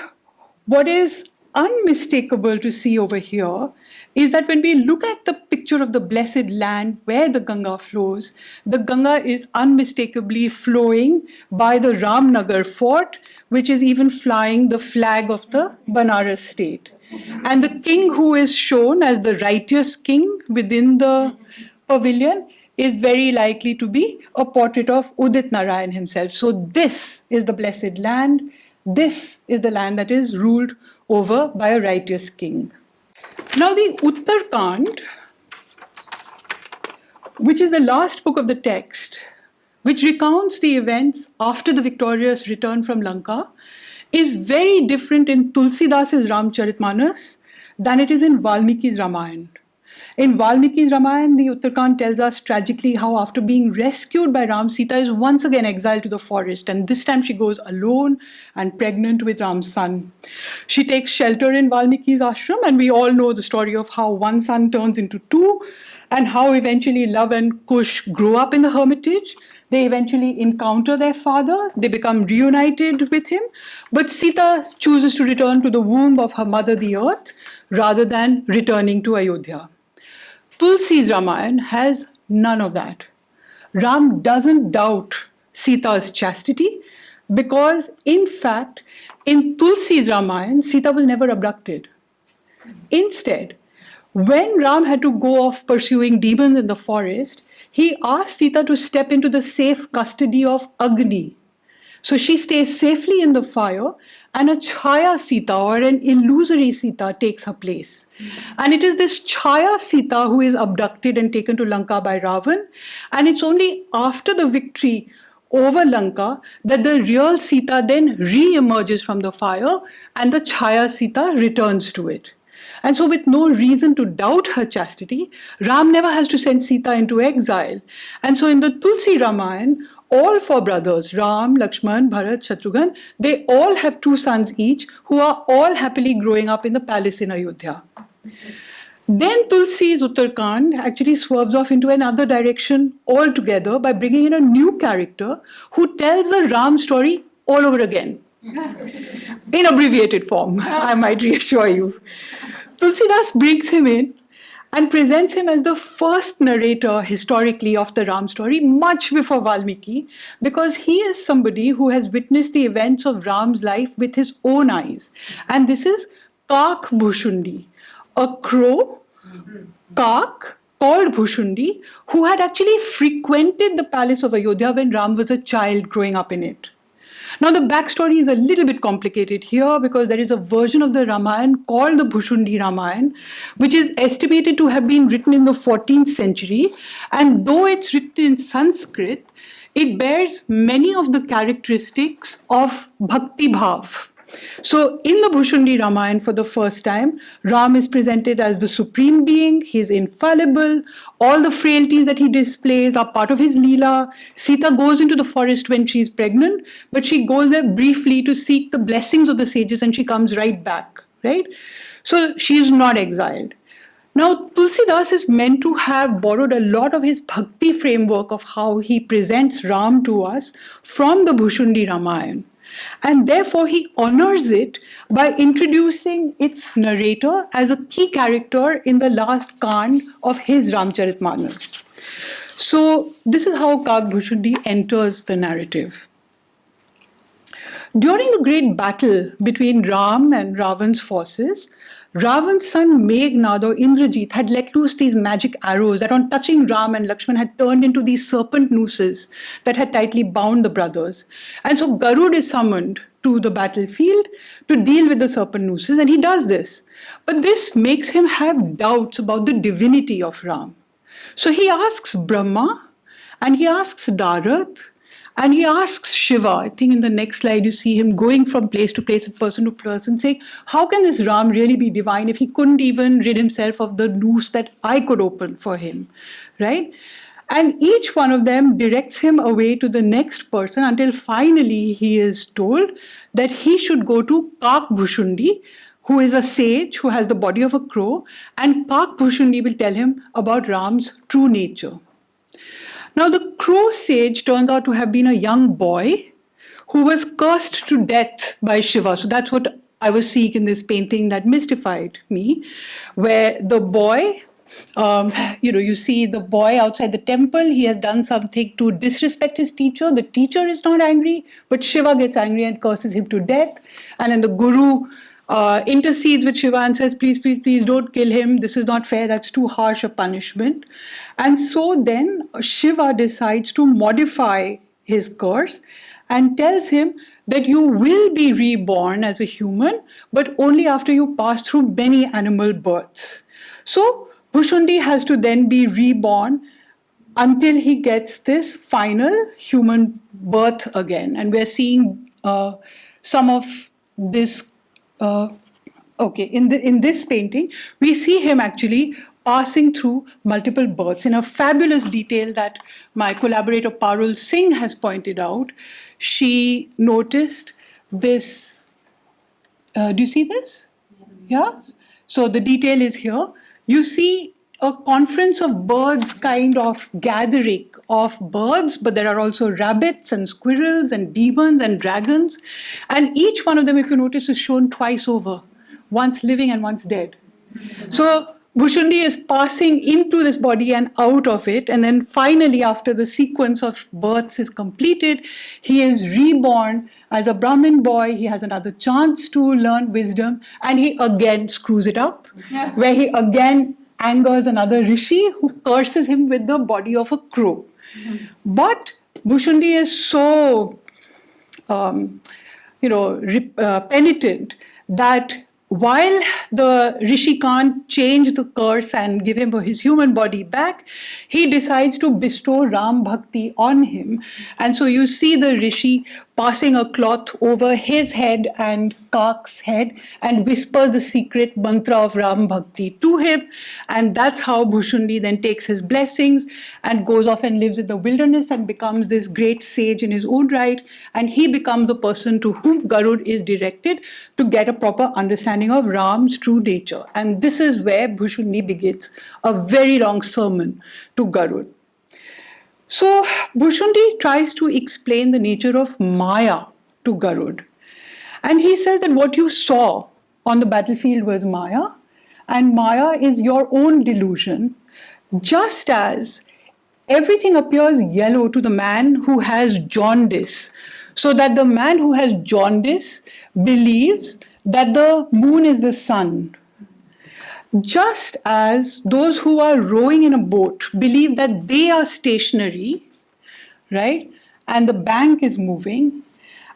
what is unmistakable to see over here is that when we look at the picture of the blessed land where the Ganga flows, the Ganga is unmistakably flowing by the Ramnagar fort, which is even flying the flag of the Banaras state. And the king who is shown as the righteous king within the pavilion is very likely to be a portrait of Udit Narayan himself. So this is the blessed land. This is the land that is ruled over by a righteous king. Now the Uttarkand, which is the last book of the text, which recounts the events after the victorious return from Lanka, is very different in Tulsidas's Ramcharitmanas than it is in Valmiki's Ramayan. In Valmiki's Ramayan, the Uttarkand tells us tragically how after being rescued by Ram, Sita is once again exiled to the forest, and this time she goes alone and pregnant with Ram's son. She takes shelter in Valmiki's ashram, and we all know the story of how one son turns into two, and how eventually Love and Kush grow up in the hermitage. They eventually encounter their father, they become reunited with him, but Sita chooses to return to the womb of her mother, the earth, rather than returning to Ayodhya. Tulsi's Ramayan has none of that. Ram doesn't doubt Sita's chastity because, in fact, in Tulsi's Ramayan, Sita was never abducted. Instead, when Ram had to go off pursuing demons in the forest, he asked Sita to step into the safe custody of Agni. So she stays safely in the fire, and a Chaya Sita, or an illusory Sita, takes her place. And it is this Chaya Sita who is abducted and taken to Lanka by Ravan. And it's only after the victory over Lanka that the real Sita then re-emerges from the fire and the Chaya Sita returns to it. And so with no reason to doubt her chastity, Ram never has to send Sita into exile. And so in the Tulsi Ramayan, all four brothers, Ram, Lakshman, Bharat, Shatrughan, they all have two sons each who are all happily growing up in the palace in Ayodhya. Then Tulsi's Uttarkand actually swerves off into another direction altogether by bringing in a new character who tells the Ram story all over again. In abbreviated form, I might reassure you. Tulsidas brings him in and presents him as the first narrator historically of the Ram story, much before Valmiki, because he is somebody who has witnessed the events of Ram's life with his own eyes. And this is Kak Bhushundi, a crow, Kak, called Bhushundi, who had actually frequented the palace of Ayodhya when Ram was a child growing up in it. Now the backstory is a little bit complicated here because there is a version of the Ramayan called the Bhushundi Ramayan, which is estimated to have been written in the 14th century. And though it's written in Sanskrit, it bears many of the characteristics of Bhakti Bhav. So in the Bhushundi Ramayan for the first time, Ram is presented as the supreme being, he is infallible, all the frailties that he displays are part of his Leela. Sita goes into the forest when she is pregnant, but she goes there briefly to seek the blessings of the sages and she comes right back, right? So she is not exiled. Now, Tulsidas is meant to have borrowed a lot of his bhakti framework of how he presents Ram to us from the Bhushundi Ramayan. And therefore, he honors it by introducing its narrator as a key character in the last Kand of his Ramcharitmanas. So this is how Kak Bhushundi enters the narrative. During the great battle between Ram and Ravan's forces, Ravan's son Meghnad or Indrajit had let loose these magic arrows that on touching Ram and Lakshman had turned into these serpent nooses that had tightly bound the brothers. And so Garud is summoned to the battlefield to deal with the serpent nooses, and he does this. But this makes him have doubts about the divinity of Ram. So he asks Brahma, and he asks Darath, and he asks Shiva. I think in the next slide you see him going from place to place, person to person, saying, how can this Ram really be divine if he couldn't even rid himself of the noose that I could open for him, right? And each one of them directs him away to the next person until finally he is told that he should go to Kak Bhushundi, who is a sage who has the body of a crow, and Kak Bhushundi will tell him about Ram's true nature. Now, the crow sage turns out to have been a young boy who was cursed to death by Shiva. So that's what I was seeing in this painting that mystified me, where the boy, you see the boy outside the temple, he has done something to disrespect his teacher. The teacher is not angry, but Shiva gets angry and curses him to death. And then the guru intercedes with Shiva and says, please, please, please don't kill him. This is not fair. That's too harsh a punishment. And so then Shiva decides to modify his curse and tells him that you will be reborn as a human, but only after you pass through many animal births. So Bhushundi has to then be reborn until he gets this final human birth again. And we're seeing some of this. In this painting, we see him actually passing through multiple births in a fabulous detail that my collaborator Parul Singh has pointed out. She noticed this. Do you see this? Yeah? So the detail is here. You see a conference of birds kind of gathering of birds, but there are also rabbits and squirrels and demons and dragons. And each one of them, if you notice, is shown twice over, once living and once dead. So Bhushundi is passing into this body and out of it. And then finally, after the sequence of births is completed, he is reborn as a Brahmin boy. He has another chance to learn wisdom. And he again screws it up, where he again angers another rishi who curses him with the body of a crow. Mm-hmm. But Bhushundi is so, penitent that while the rishi can't change the curse and give him his human body back, he decides to bestow Ram Bhakti on him. And so you see the rishi passing a cloth over his head and Kak's head and whispers the secret mantra of Ram Bhakti to him. And that's how Bhushundi then takes his blessings and goes off and lives in the wilderness and becomes this great sage in his own right. And he becomes the person to whom Garud is directed to get a proper understanding of Ram's true nature. And this is where Bhushundi begins a very long sermon to Garud. So Bhushundi tries to explain the nature of Maya to Garud. And he says that what you saw on the battlefield was Maya, and Maya is your own delusion, just as everything appears yellow to the man who has jaundice, so that the man who has jaundice believes that the moon is the sun. Just as those who are rowing in a boat believe that they are stationary, right, and the bank is moving,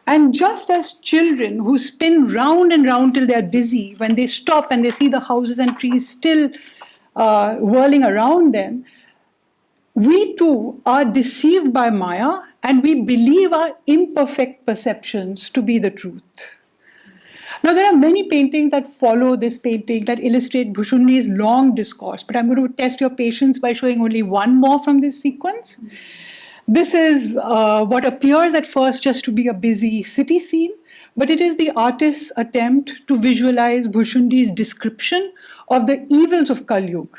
and just as children who spin round and round till they are dizzy, when they stop and they see the houses and trees still whirling around them, we too are deceived by Maya and we believe our imperfect perceptions to be the truth. Now, there are many paintings that follow this painting that illustrate Bhushundi's long discourse, but I'm going to test your patience by showing only one more from this sequence. This is what appears at first just to be a busy city scene, but it is the artist's attempt to visualize Bhushundi's description of the evils of Kali Yuga.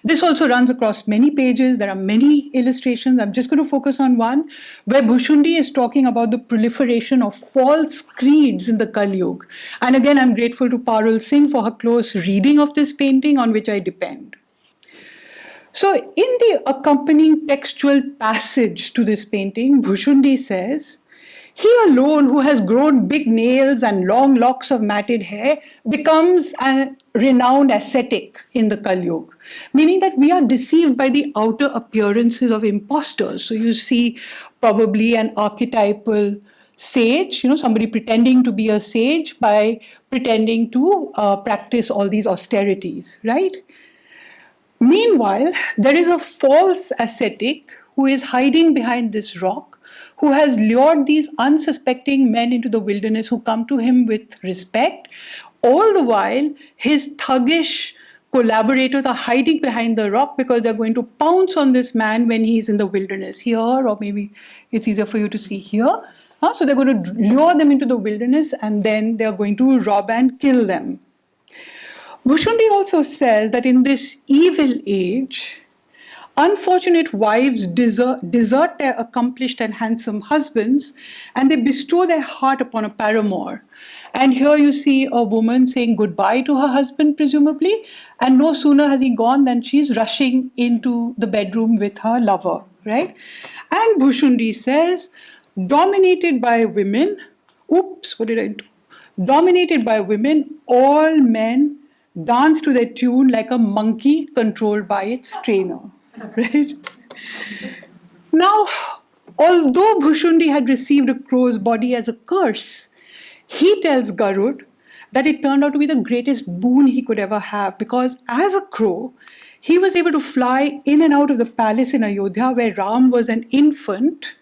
This also runs across many pages. There are many illustrations. I'm just going to focus on one where Bhushundi is talking about the proliferation of false creeds in the Kali Yuga. And again, I'm grateful to Parul Singh for her close reading of this painting on which I depend. So in the accompanying textual passage to this painting, Bhushundi says, "He alone who has grown big nails and long locks of matted hair becomes a renowned ascetic in the Kali Yuga," meaning that we are deceived by the outer appearances of impostors. So you see probably an archetypal sage, somebody pretending to be a sage by pretending to practice all these austerities, right? Meanwhile, there is a false ascetic who is hiding behind this rock, who has lured these unsuspecting men into the wilderness who come to him with respect. All the while, his thuggish collaborators are hiding behind the rock because they're going to pounce on this man when he's in the wilderness here, or maybe it's easier for you to see here. So they're going to lure them into the wilderness and then they're going to rob and kill them. Bhushundi also says that in this evil age, unfortunate wives desert their accomplished and handsome husbands and they bestow their heart upon a paramour. And here you see a woman saying goodbye to her husband, presumably, and no sooner has he gone than she's rushing into the bedroom with her lover, right? And Bhushundi says, dominated by women, dominated by women, all men dance to their tune like a monkey controlled by its trainer, right? Now, although Bhushundi had received a crow's body as a curse, he tells Garud that it turned out to be the greatest boon he could ever have, because as a crow, he was able to fly in and out of the palace in Ayodhya where Ram was an infant,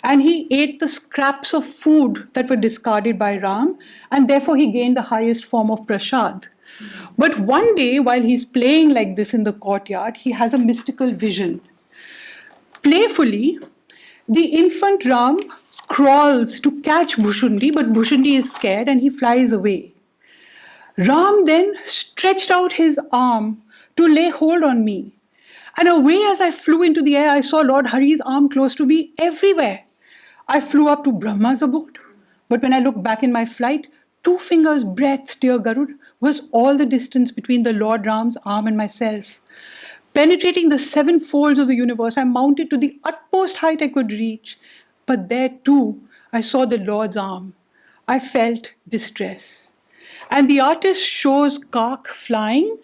and he ate the scraps of food that were discarded by Ram, and therefore he gained the highest form of prasad. But one day, while he's playing like this in the courtyard, he has a mystical vision. Playfully, the infant Ram crawls to catch Bhushundi, but Bhushundi is scared and he flies away. Ram then stretched out his arm to lay hold on me. And away as I flew into the air, I saw Lord Hari's arm close to me everywhere. I flew up to Brahma's abode, but when I looked back in my flight, 2 fingers' breadth, dear Garud, was all the distance between the Lord Ram's arm and myself. Penetrating the 7 folds of the universe, I mounted to the utmost height I could reach. But there too, I saw the Lord's arm. I felt distress. And the artist shows Kak flying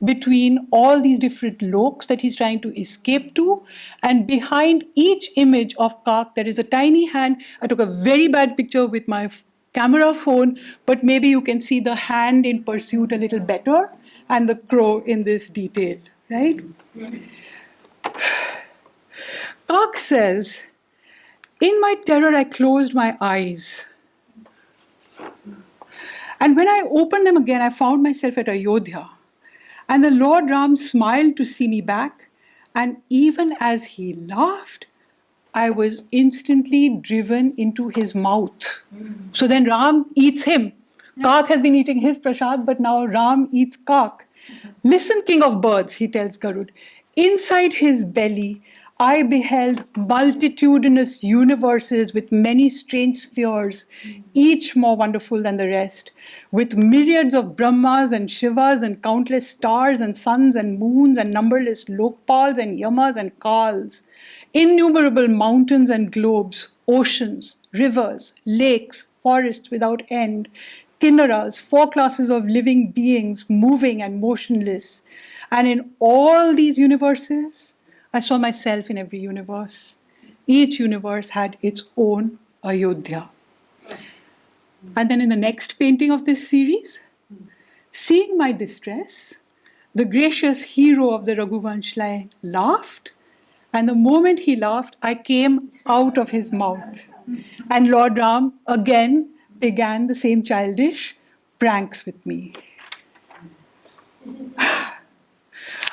between all these different loks that he's trying to escape to. And behind each image of Kak, there is a tiny hand. I took a very bad picture with my camera phone, but maybe you can see the hand in pursuit a little better and the crow in this detail, right? Kak says, "In my terror, I closed my eyes. And when I opened them again, I found myself at Ayodhya. And the Lord Ram smiled to see me back. And even as he laughed, I was instantly driven into his mouth." So then Ram eats him. Kak has been eating his prasad, but now Ram eats Kak. "Listen, king of birds," he tells Garud. "Inside his belly, I beheld multitudinous universes with many strange spheres, each more wonderful than the rest, with myriads of Brahmas and Shivas and countless stars and suns and moons and numberless Lokpals and Yamas and Kals, innumerable mountains and globes, oceans, rivers, lakes, forests without end, kinnaras, 4 classes of living beings, moving and motionless. And in all these universes, I saw myself in every universe. Each universe had its own Ayodhya." And then in the next painting of this series, seeing my distress, the gracious hero of the Raghuvansh line laughed, and the moment he laughed, I came out of his mouth. And Lord Ram again began the same childish pranks with me.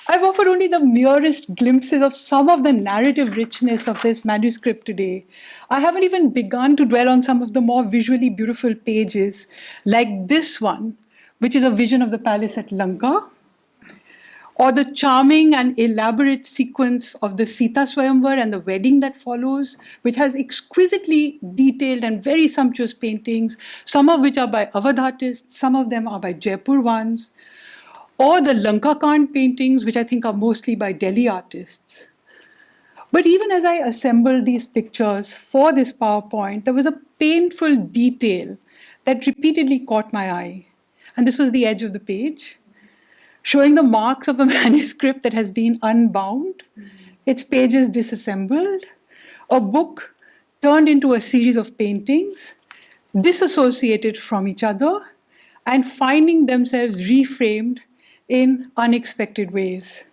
I've offered only the merest glimpses of some of the narrative richness of this manuscript today. I haven't even begun to dwell on some of the more visually beautiful pages, like this one, which is a vision of the palace at Lanka, or the charming and elaborate sequence of the Sita Swayamvar and the wedding that follows, which has exquisitely detailed and very sumptuous paintings, some of which are by Awadh artists, some of them are by Jaipur ones, or the Lanka Kand paintings, which I think are mostly by Delhi artists. But even as I assembled these pictures for this PowerPoint, there was a painful detail that repeatedly caught my eye. And this was the edge of the page, showing the marks of a manuscript that has been unbound, its pages disassembled, a book turned into a series of paintings, disassociated from each other, and finding themselves reframed in unexpected ways.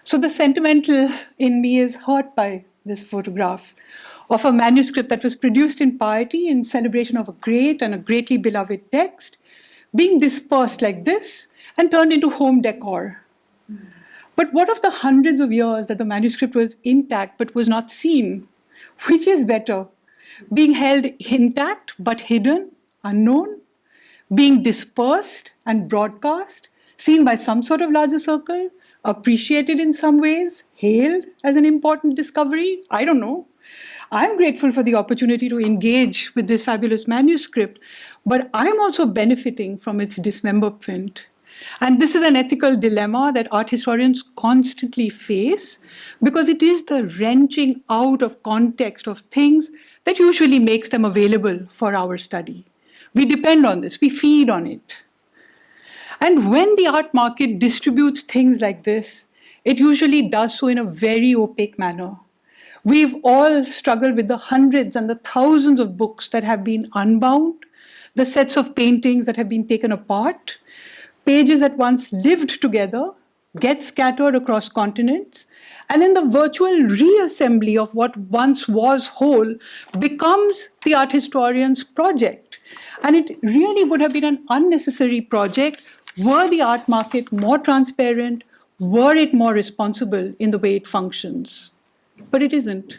So the sentimental in me is hurt by this photograph of a manuscript that was produced in piety in celebration of a great and a greatly beloved text, being dispersed like this and turned into home decor. But what of the hundreds of years that the manuscript was intact but was not seen? Which is better? Being held intact but hidden, unknown? Being dispersed and broadcast, seen by some sort of larger circle, appreciated in some ways, hailed as an important discovery? I don't know. I'm grateful for the opportunity to engage with this fabulous manuscript, but I'm also benefiting from its dismemberment. And this is an ethical dilemma that art historians constantly face, because it is the wrenching out of context of things that usually makes them available for our study. We depend on this, we feed on it. And when the art market distributes things like this, it usually does so in a very opaque manner. We've all struggled with the hundreds and the thousands of books that have been unbound, the sets of paintings that have been taken apart, pages that once lived together, get scattered across continents, and then the virtual reassembly of what once was whole becomes the art historian's project. And it really would have been an unnecessary project were the art market more transparent, were it more responsible in the way it functions. But it isn't.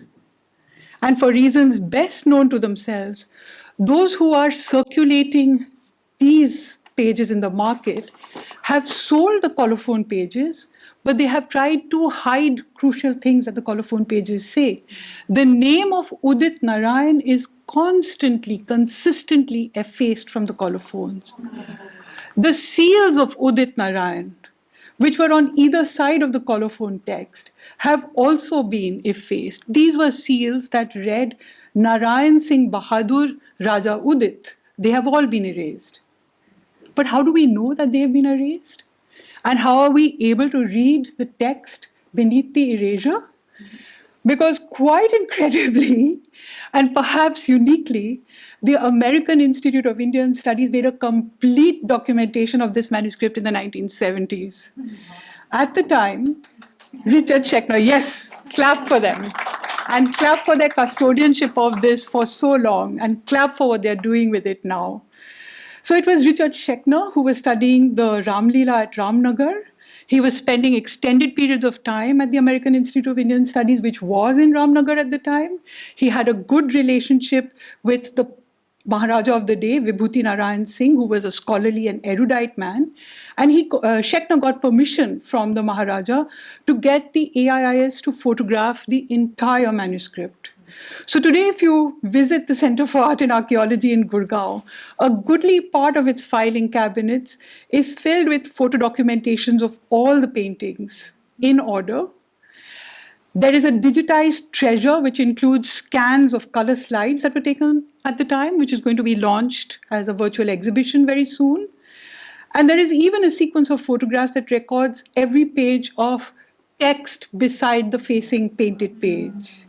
And for reasons best known to themselves, those who are circulating these pages in the market have sold the colophon pages, but they have tried to hide crucial things that the colophon pages say. The name of Udit Narayan is constantly, consistently effaced from the colophons. The seals of Udit Narayan, which were on either side of the colophon text, have also been effaced. These were seals that read Narayan Singh Bahadur Raja Udit. They have all been erased. But how do we know that they have been erased? And how are we able to read the text beneath the erasure? Because quite incredibly, and perhaps uniquely, the American Institute of Indian Studies made a complete documentation of this manuscript in the 1970s. At the time, Richard Schechner, yes, clap for them. And clap for their custodianship of this for so long, and clap for what they're doing with it now. So it was Richard Schechner who was studying the Ram Leela at Ramnagar. He was spending extended periods of time at the American Institute of Indian Studies, which was in Ramnagar at the time. He had a good relationship with the Maharaja of the day, Vibhuti Narayan Singh, who was a scholarly and erudite man. And Schechner got permission from the Maharaja to get the AIIS to photograph the entire manuscript. So today, if you visit the Center for Art and Archaeology in Gurugram, a goodly part of its filing cabinets is filled with photo documentations of all the paintings in order. There is a digitized treasure, which includes scans of color slides that were taken at the time, which is going to be launched as a virtual exhibition very soon. And there is even a sequence of photographs that records every page of text beside the facing painted page.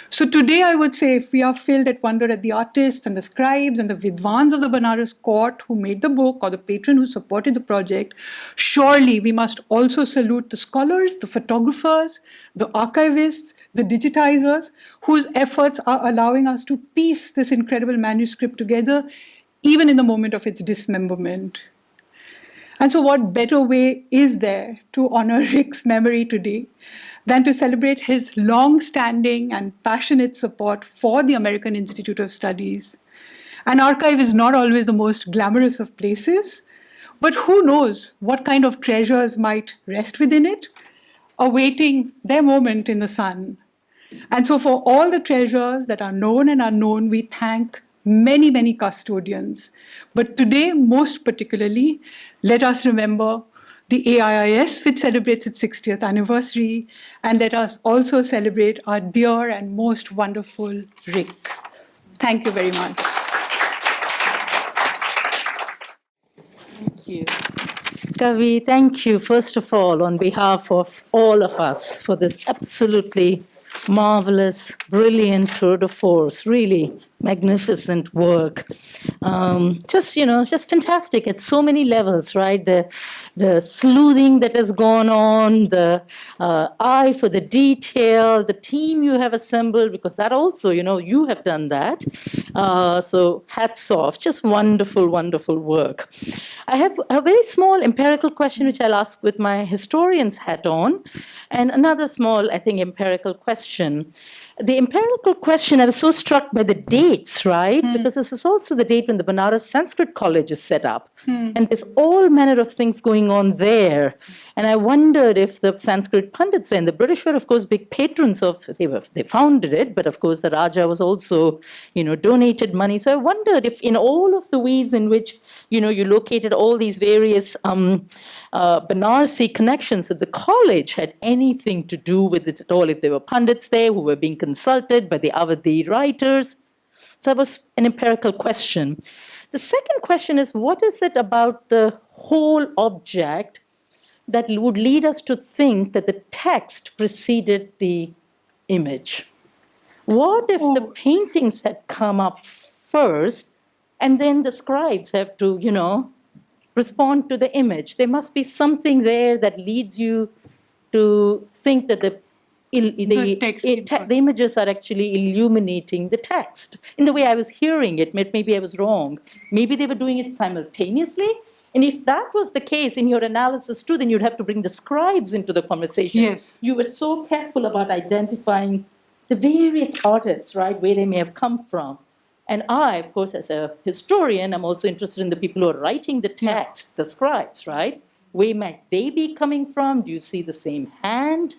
So today, I would say, if we are filled at wonder at the artists and the scribes and the Vidwans of the Banaras court who made the book, or the patron who supported the project, surely we must also salute the scholars, the photographers, the archivists, the digitizers, whose efforts are allowing us to piece this incredible manuscript together, even in the moment of its dismemberment. And so what better way is there to honor Rick's memory today than to celebrate his long-standing and passionate support for the American Institute of Studies? An archive is not always the most glamorous of places, But who knows what kind of treasures might rest within it, awaiting their moment in the sun. And so for all the treasures that are known and unknown, we thank many, many custodians. But today, most particularly, let us remember the AIIS, which celebrates its 60th anniversary, and let us also celebrate our dear and most wonderful Rick. Thank you very much. Thank you. Kavi, thank you, first of all, on behalf of all of us, for this absolutely marvelous, brilliant tour de force, really magnificent work. Just fantastic at so many levels, right? The sleuthing that has gone on, the eye for the detail, the team you have assembled, because that also, you have done that. So hats off, just wonderful, wonderful work. I have a very small empirical question, which I'll ask with my historian's hat on, and another small, I think, empirical question. The empirical question, I was so struck by the dates, right? Because this is also the date when the Banaras Sanskrit College is set up. And there's all manner of things going on there. And I wondered if the Sanskrit Pandits and the British were, of course, big patrons of, they founded it, but of course the Raja was also, donated money. So I wondered if in all of the ways in which, you located all these various Banarsi connections of the college had anything to do with it at all, if there were Pandits there who were being consulted by the Awadhi writers. So that was an empirical question. The second question is, what is it about the whole object that would lead us to think that the text preceded the image? What if the paintings had come up first and then the scribes have to, respond to the image? There must be something there that leads you to think that the images are actually illuminating the text. In the way I was hearing it, maybe I was wrong. Maybe they were doing it simultaneously. And if that was the case in your analysis too, then you'd have to bring the scribes into the conversation. Yes. You were so careful about identifying the various artists, right, where they may have come from. And I, of course, as a historian, I'm also interested in the people who are writing the text, the scribes, right? Where might they be coming from? Do you see the same hand?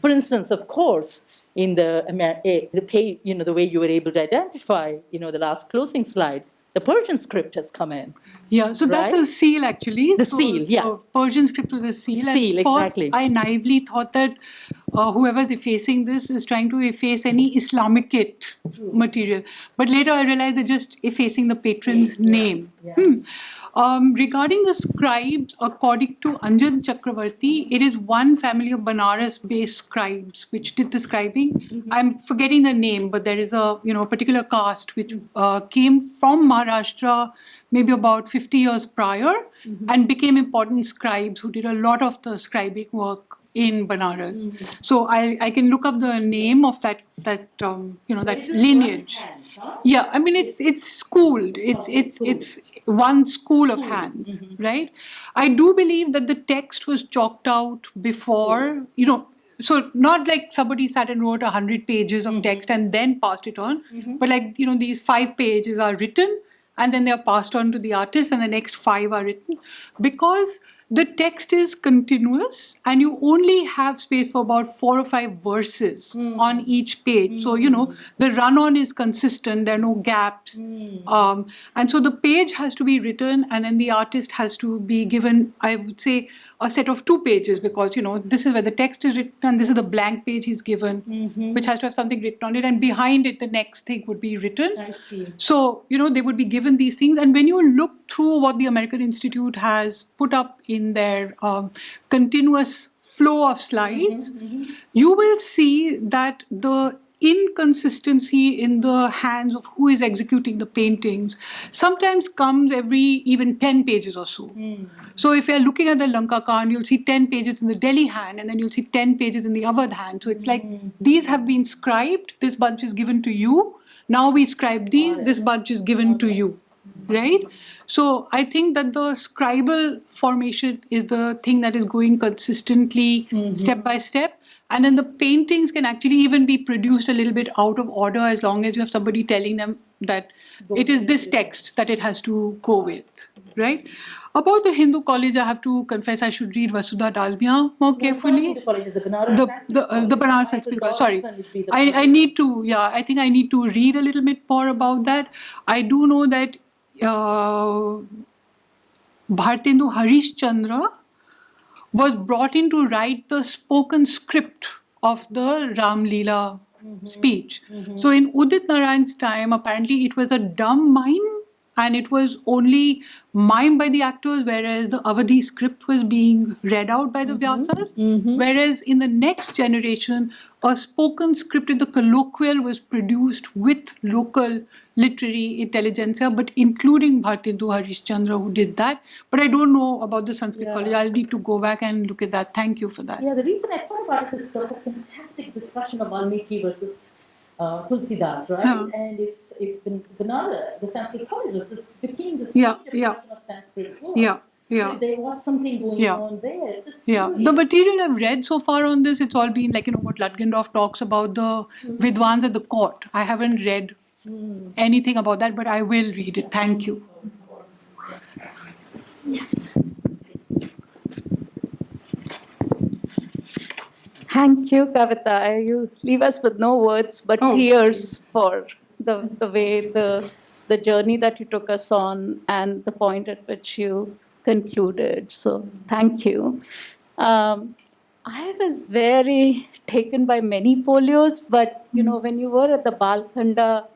For instance, of course, in the way you were able to identify, the last closing slide, the Persian script has come in. Yeah, so that's a seal actually. The seal, yeah. The Persian script was a seal. Seal, exactly. I naively thought that whoever's effacing this is trying to efface any Islamicate material. But later I realized they're just effacing the patron's name. Yeah. Regarding the scribes, according to Anjan Chakravarti, it is one family of Banaras-based scribes which did the scribing. Mm-hmm. I'm forgetting the name, but there is a particular caste which came from Maharashtra maybe about 50 years prior and became important scribes who did a lot of the scribing work in Banaras. Mm-hmm. So I can look up the name of that lineage. Yeah, I mean it's schooled. It's one school of hands, right? I do believe that the text was chalked out before, so not like somebody sat and wrote 100 pages of text and then passed it on, but like, these 5 pages are written and then they are passed on to the artist and the next 5 are written because the text is continuous and you only have space for about 4 or 5 verses on each page. So, the run-on is consistent, there are no gaps. And so the page has to be written and then the artist has to be given, I would say, a set of 2 pages because, this is where the text is written and this is the blank page he's given, which has to have something written on it. And behind it, the next thing would be written. I see. So, they would be given these things. And when you look through what the American Institute has put up in their continuous flow of slides, you will see that the inconsistency in the hands of who is executing the paintings sometimes comes every even 10 pages or so. So if you're looking at the Lanka Khan, you'll see 10 pages in the Delhi hand and then you'll see 10 pages in the Awadh hand. So it's like these have been scribed, this bunch is given to you. Now we scribe these, this bunch is given to you, right? So I think that the scribal formation is the thing that is going consistently step by step. And then the paintings can actually even be produced a little bit out of order as long as you have somebody telling them, that it is this text that it has to go with, right? About the Hindu college, I have to confess I should read Vasudha Dalmia more carefully. The Banaras Sanskrit College. Sorry, I need to. Yeah, I think I need to read a little bit more about that. I do know that Bhartendu Harish Chandra was brought in to write the spoken script of the Ram Leela speech. So in Udit Narayan's time, apparently it was a dumb mime and it was only mimed by the actors, whereas the Avadhi script was being read out by the Vyasas. Whereas in the next generation, a spoken script in the colloquial was produced with local literary intelligentsia, but including Bhartendu Harish Chandra, who did that. But I don't know about the Sanskrit College. I'll need to go back and look at that. Thank you for that. Yeah, the reason I thought about it is sort of a fantastic discussion of Valmiki versus Tulsidas, right? And if the Sanskrit College was became this interpretation of Sanskrit words, so there was something going on there. It's just the material I've read so far on this, it's all been like, what Latgendorf talks about the Vidwans at the court. I haven't read anything about that, but I will read it. Thank you. Yes. Thank you, Kavita. You leave us with no words but tears for the way the journey that you took us on and the point at which you concluded. So thank you. I was very taken by many folios, but when you were at the Balkhanda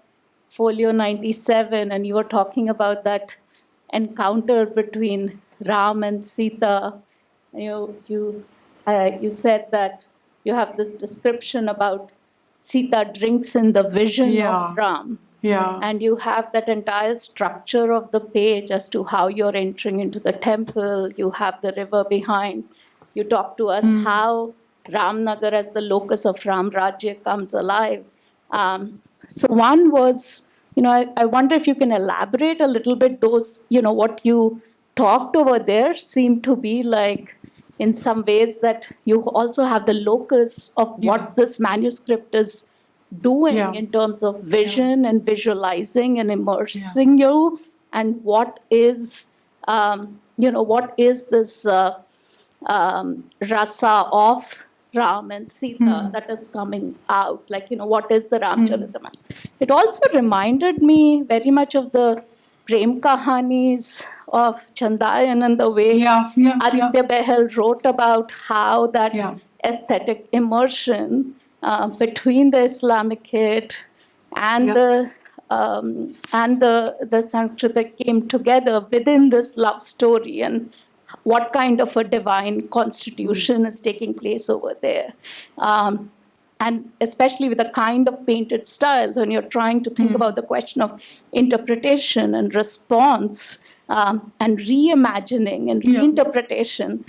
folio 97 and you were talking about that encounter between Ram and Sita, you said that you have this description about Sita drinks in the vision of Ram. Yeah. And you have that entire structure of the page as to how you're entering into the temple. You have the river behind. You talk to us how Ramnagar as the locus of Ram Rajya comes alive. So one was, I wonder if you can elaborate a little bit those, what you talked over there seemed to be like, in some ways that you also have the locus of what this manuscript is doing in terms of vision and visualizing and immersing you, and what is this rasa of Ram and Sita that is coming out, like what is the Ramcharitmanas? It also reminded me very much of the Prem Kahanis of Chandayan and the way Aditya Behel wrote about how that aesthetic immersion between the Islamic hit and the Sanskrit came together within this love story, and what kind of a divine constitution is taking place over there. And especially with the kind of painted styles, when you're trying to think about the question of interpretation and response and reimagining and reinterpretation.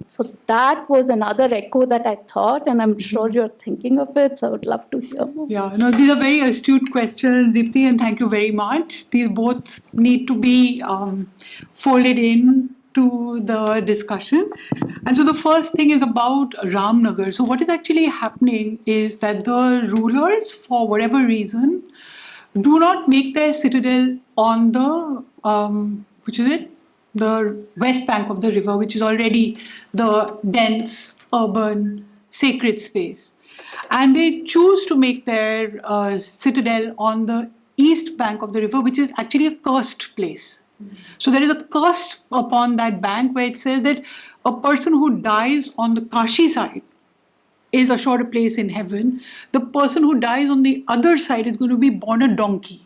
So that was another echo that I thought, and I'm sure you're thinking of it, so I would love to hear more. Yeah, no, these are very astute questions, Deepti, and thank you very much. These both need to be folded in to the discussion. And so the first thing is about Ramnagar. So what is actually happening is that the rulers, for whatever reason, do not make their citadel on the, the west bank of the river, which is already the dense, urban, sacred space. And they choose to make their citadel on the east bank of the river, which is actually a cursed place. So there is a curse upon that bank where it says that a person who dies on the Kashi side is assured a place in heaven. The person who dies on the other side is going to be born a donkey.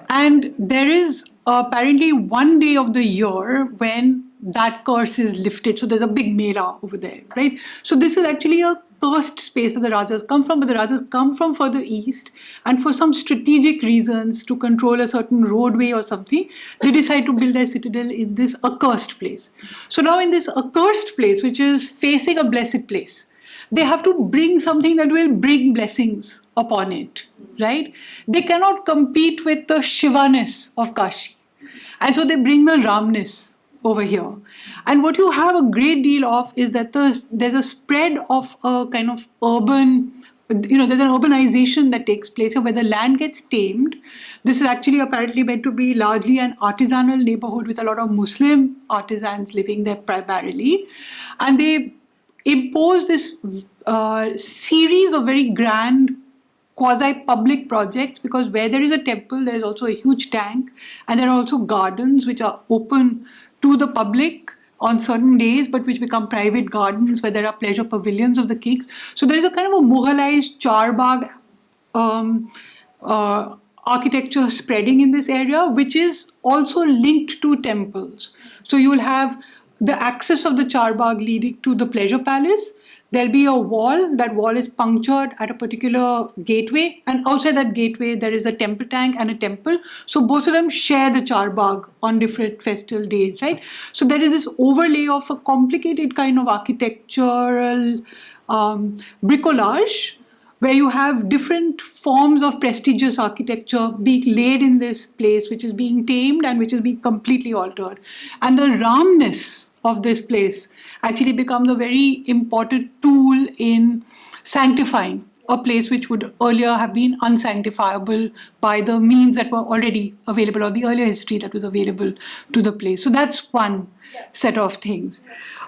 And there is apparently one day of the year when that curse is lifted. So there's a big mela over there, right? So this is actually a cursed space that the Rajas come from, but the Rajas come from further east, and for some strategic reasons to control a certain roadway or something, they decide to build their citadel in this accursed place. So now in this accursed place, which is facing a blessed place, they have to bring something that will bring blessings upon it, right? They cannot compete with the Shivaness of Kashi. And so they bring the Ramness over here. And what you have a great deal of is that there's a spread of a kind of urban there's an urbanization that takes place here where the land gets tamed. This is actually apparently meant to be largely an artisanal neighborhood with a lot of Muslim artisans living there primarily. And they impose this series of very grand quasi-public projects, because where there is a temple, there is also a huge tank, and there are also gardens which are open to the public on certain days, but which become private gardens where there are pleasure pavilions of the kings. So there is a kind of a Mughalized charbagh architecture spreading in this area, which is also linked to temples. So you will have the access of the charbagh leading to the pleasure palace. There'll be a wall. That wall is punctured at a particular gateway, and outside that gateway there is a temple tank and a temple. So both of them share the charbagh on different festival days, right? So there is this overlay of a complicated kind of architectural bricolage, where you have different forms of prestigious architecture being laid in this place, which is being tamed and which is being completely altered. And the Ramness of this place actually becomes a very important tool in sanctifying a place which would earlier have been unsanctifiable by the means that were already available, or the earlier history that was available to the place. So that's one set of things.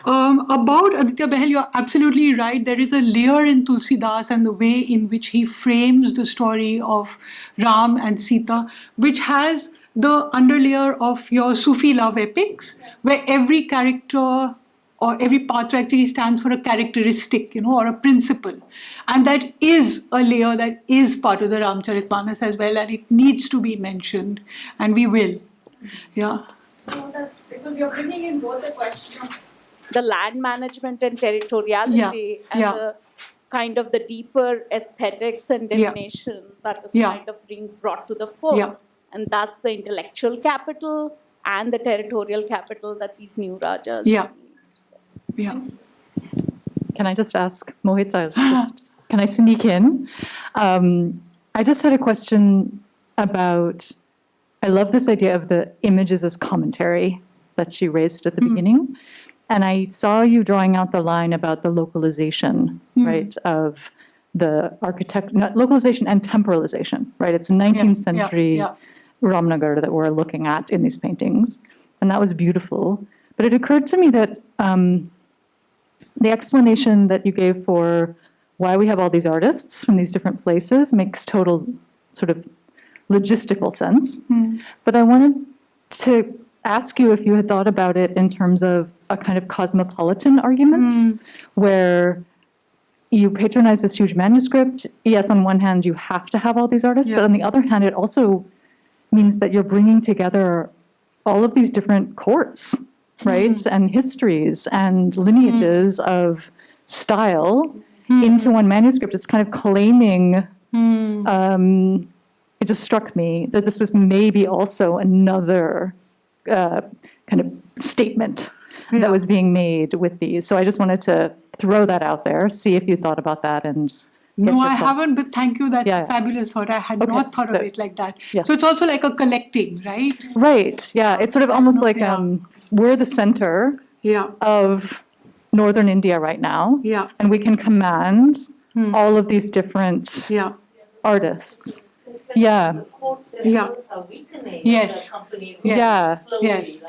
About Aditya Behel, you're absolutely right. There is a layer in Tulsidas and the way in which he frames the story of Ram and Sita, which has the underlayer of your Sufi love epics, where every character or every patra actually stands for a characteristic, or a principle. And that is a layer that is part of the Ramcharitmanas as well, and it needs to be mentioned, and we will. Yeah. No, that's because you're bringing in both the question of the land management and territoriality and the kind of the deeper aesthetics and divination that is kind of being brought to the fore. And thus the intellectual capital and the territorial capital that these new rajas need. Can I just ask, Mohita, can I sneak in? I just had a question about, I love this idea of the images as commentary that you raised at the beginning. And I saw you drawing out the line about the localization, right, of the localization and temporalization, right? It's 19th century Ramnagar that we're looking at in these paintings. And that was beautiful. But it occurred to me that the explanation that you gave for why we have all these artists from these different places makes total sort of logistical sense. But I wanted to ask you if you had thought about it in terms of a kind of cosmopolitan argument, where you patronize this huge manuscript. Yes, on one hand, you have to have all these artists, but on the other hand, it also means that you're bringing together all of these different courts, right, and histories and lineages of style into one manuscript. It's kind of claiming, it just struck me that this was maybe also another kind of statement that was being made with these. So I just wanted to throw that out there, see if you thought about that. And no, I haven't, but thank you. That's fabulous thought. I had not thought of it like that. So it's also like a collecting, right? Right, yeah. It's sort of almost like we're the center of northern India right now. And we can command all of these different artists. Yes.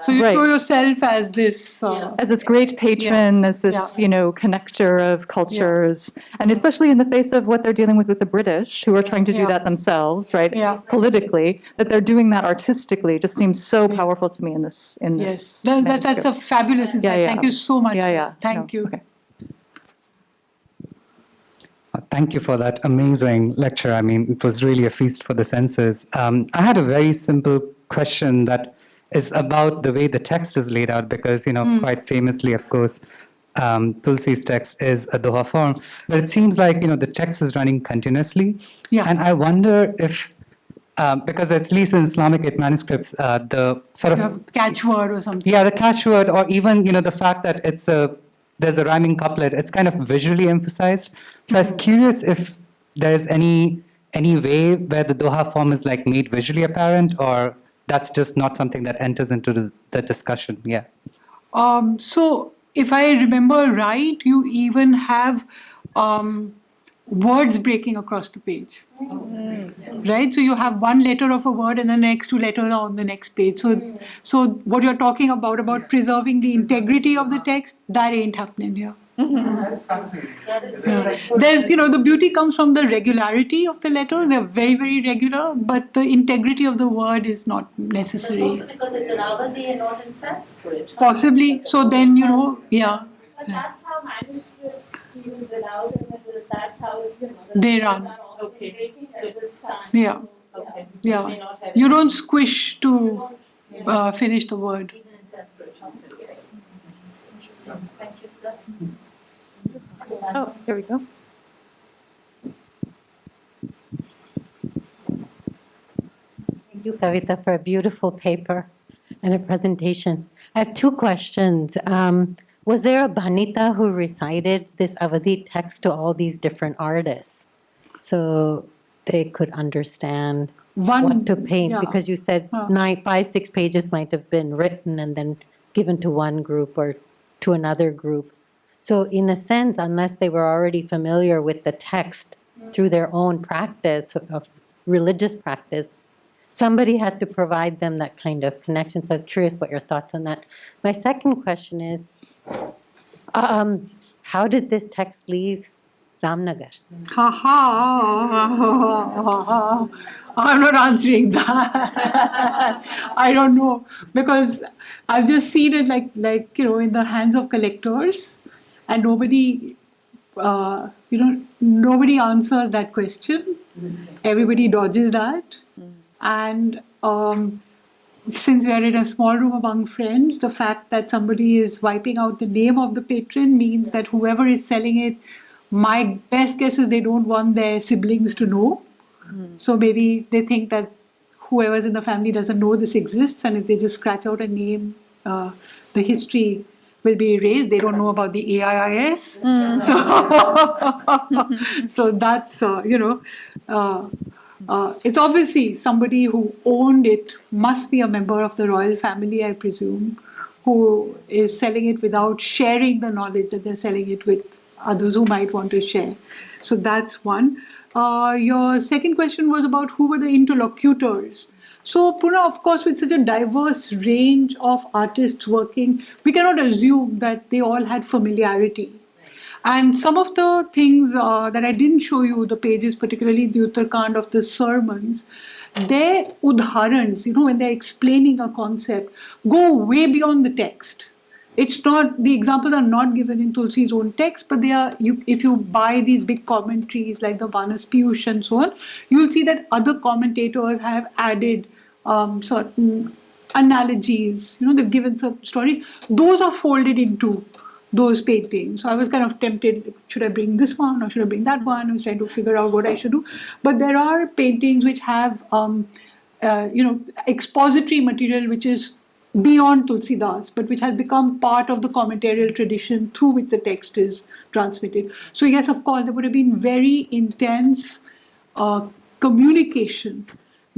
So you show yourself as this great patron, as this connector of cultures, and especially in the face of what they're dealing with the British, who are trying to do that themselves, right? Politically, that they're doing that artistically just seems so powerful to me in this. Yes, that's a fabulous insight. Thank you so much. Thank you. Okay. Thank you for that amazing lecture. I mean, it was really a feast for the senses. I had a very simple question that is about the way the text is laid out, because, quite famously, of course, Tulsi's text is a Doha form, but it seems like, the text is running continuously. And I wonder if, because at least in Islamic manuscripts, the sort of catchword or something. Yeah, the catchword, or even, the fact that there's a rhyming couplet, it's kind of visually emphasized. So I was curious if there's any way where the Doha form is like made visually apparent, or that's just not something that enters into the discussion. So if I remember right, you even have words breaking across the page. Right? So you have one letter of a word and the next two letters are on the next page. So what you're talking about preserving the integrity of the text, that ain't happening here. That's fascinating. There's, the beauty comes from the regularity of the letters. They're very, very regular, but the integrity of the word is not necessary. It's also because it's an Avadi and not in Sanskrit. Possibly. So then, yeah. But that's how manuscripts even without images, that's how, They run. are all breaking at this time. Yeah. Okay. Yeah. You don't squish to finish the word. Even in Sanskrit. Interesting. Thank you for that. Oh, there we go. Thank you, Kavita, for a beautiful paper and a presentation. I have two questions. Was there a Bhanita who recited this Avadi text to all these different artists so they could understand what to paint? yeah. Because you said 5, 6 pages might have been written and then given to one group or to another group. So in a sense, unless they were already familiar with the text through their own practice of religious practice, somebody had to provide them that kind of connection. So I was curious what your thoughts on that. My second question is, how did this text leave Ramnagar? I'm not answering that. I don't know, because I've just seen it like in the hands of collectors, and nobody nobody answers that question. Everybody dodges that, and since we are in a small room among friends, the fact that somebody is wiping out the name of the patron means that whoever is selling it, my best guess is they don't want their siblings to know. So maybe they think that whoever's in the family doesn't know this exists, and if they just scratch out a name, the history will be erased. They don't know about the AIIS. So that's, it's obviously somebody who owned it must be a member of the royal family, I presume, who is selling it without sharing the knowledge that they're selling it with others who might want to share. So that's one. Your second question was about who were the interlocutors. So Puna, of course, with such a diverse range of artists working, we cannot assume that they all had familiarity. And some of the things that I didn't show you, the pages, particularly the Uttarkand of the sermons, their udharans, when they're explaining a concept, go way beyond the text. It's not, the examples are not given in Tulsi's own text, but they are, if you buy these big commentaries like the Vanas Piyush and so on, you'll see that other commentators have added certain analogies, they've given some stories. Those are folded into those paintings. So I was kind of tempted, should I bring this one or should I bring that one? I was trying to figure out what I should do. But there are paintings which have, expository material which is beyond Tulsidas, but which has become part of the commentarial tradition through which the text is transmitted. So yes, of course, there would have been very intense communication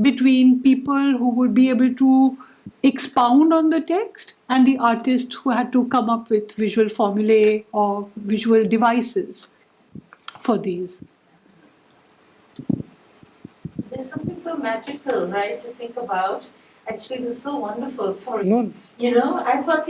between people who would be able to expound on the text and the artist who had to come up with visual formulae or visual devices for these. There's something so magical, right, to think about. Actually, this is so wonderful. Sorry. I thought,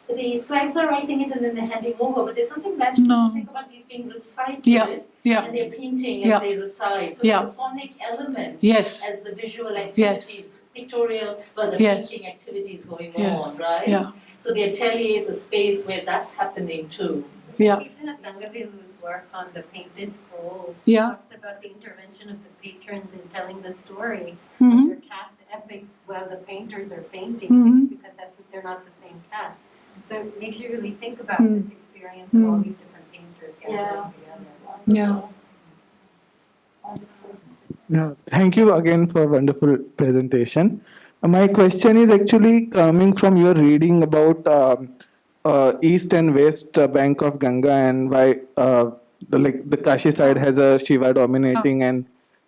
the scribes are writing it and then they're handing over, but there's something magical to think about these being recited. And they're painting as they recite. So there's a sonic element as the visual activities, pictorial, the painting activities going on, right? Yeah. So the atelier is a space where that's happening too. Yeah. Even at Nangavilu's work on the painted scrolls, talks about the intervention of the patrons in telling the story. Mm-hmm. They're cast epics while the painters are painting because they're not the same cast. So it makes you really think about this experience of all these different painters gathering together. Yeah, thank you again for a wonderful presentation. My question is actually coming from your reading about east and west bank of Ganga and why the Kashi side has a Shiva dominating, and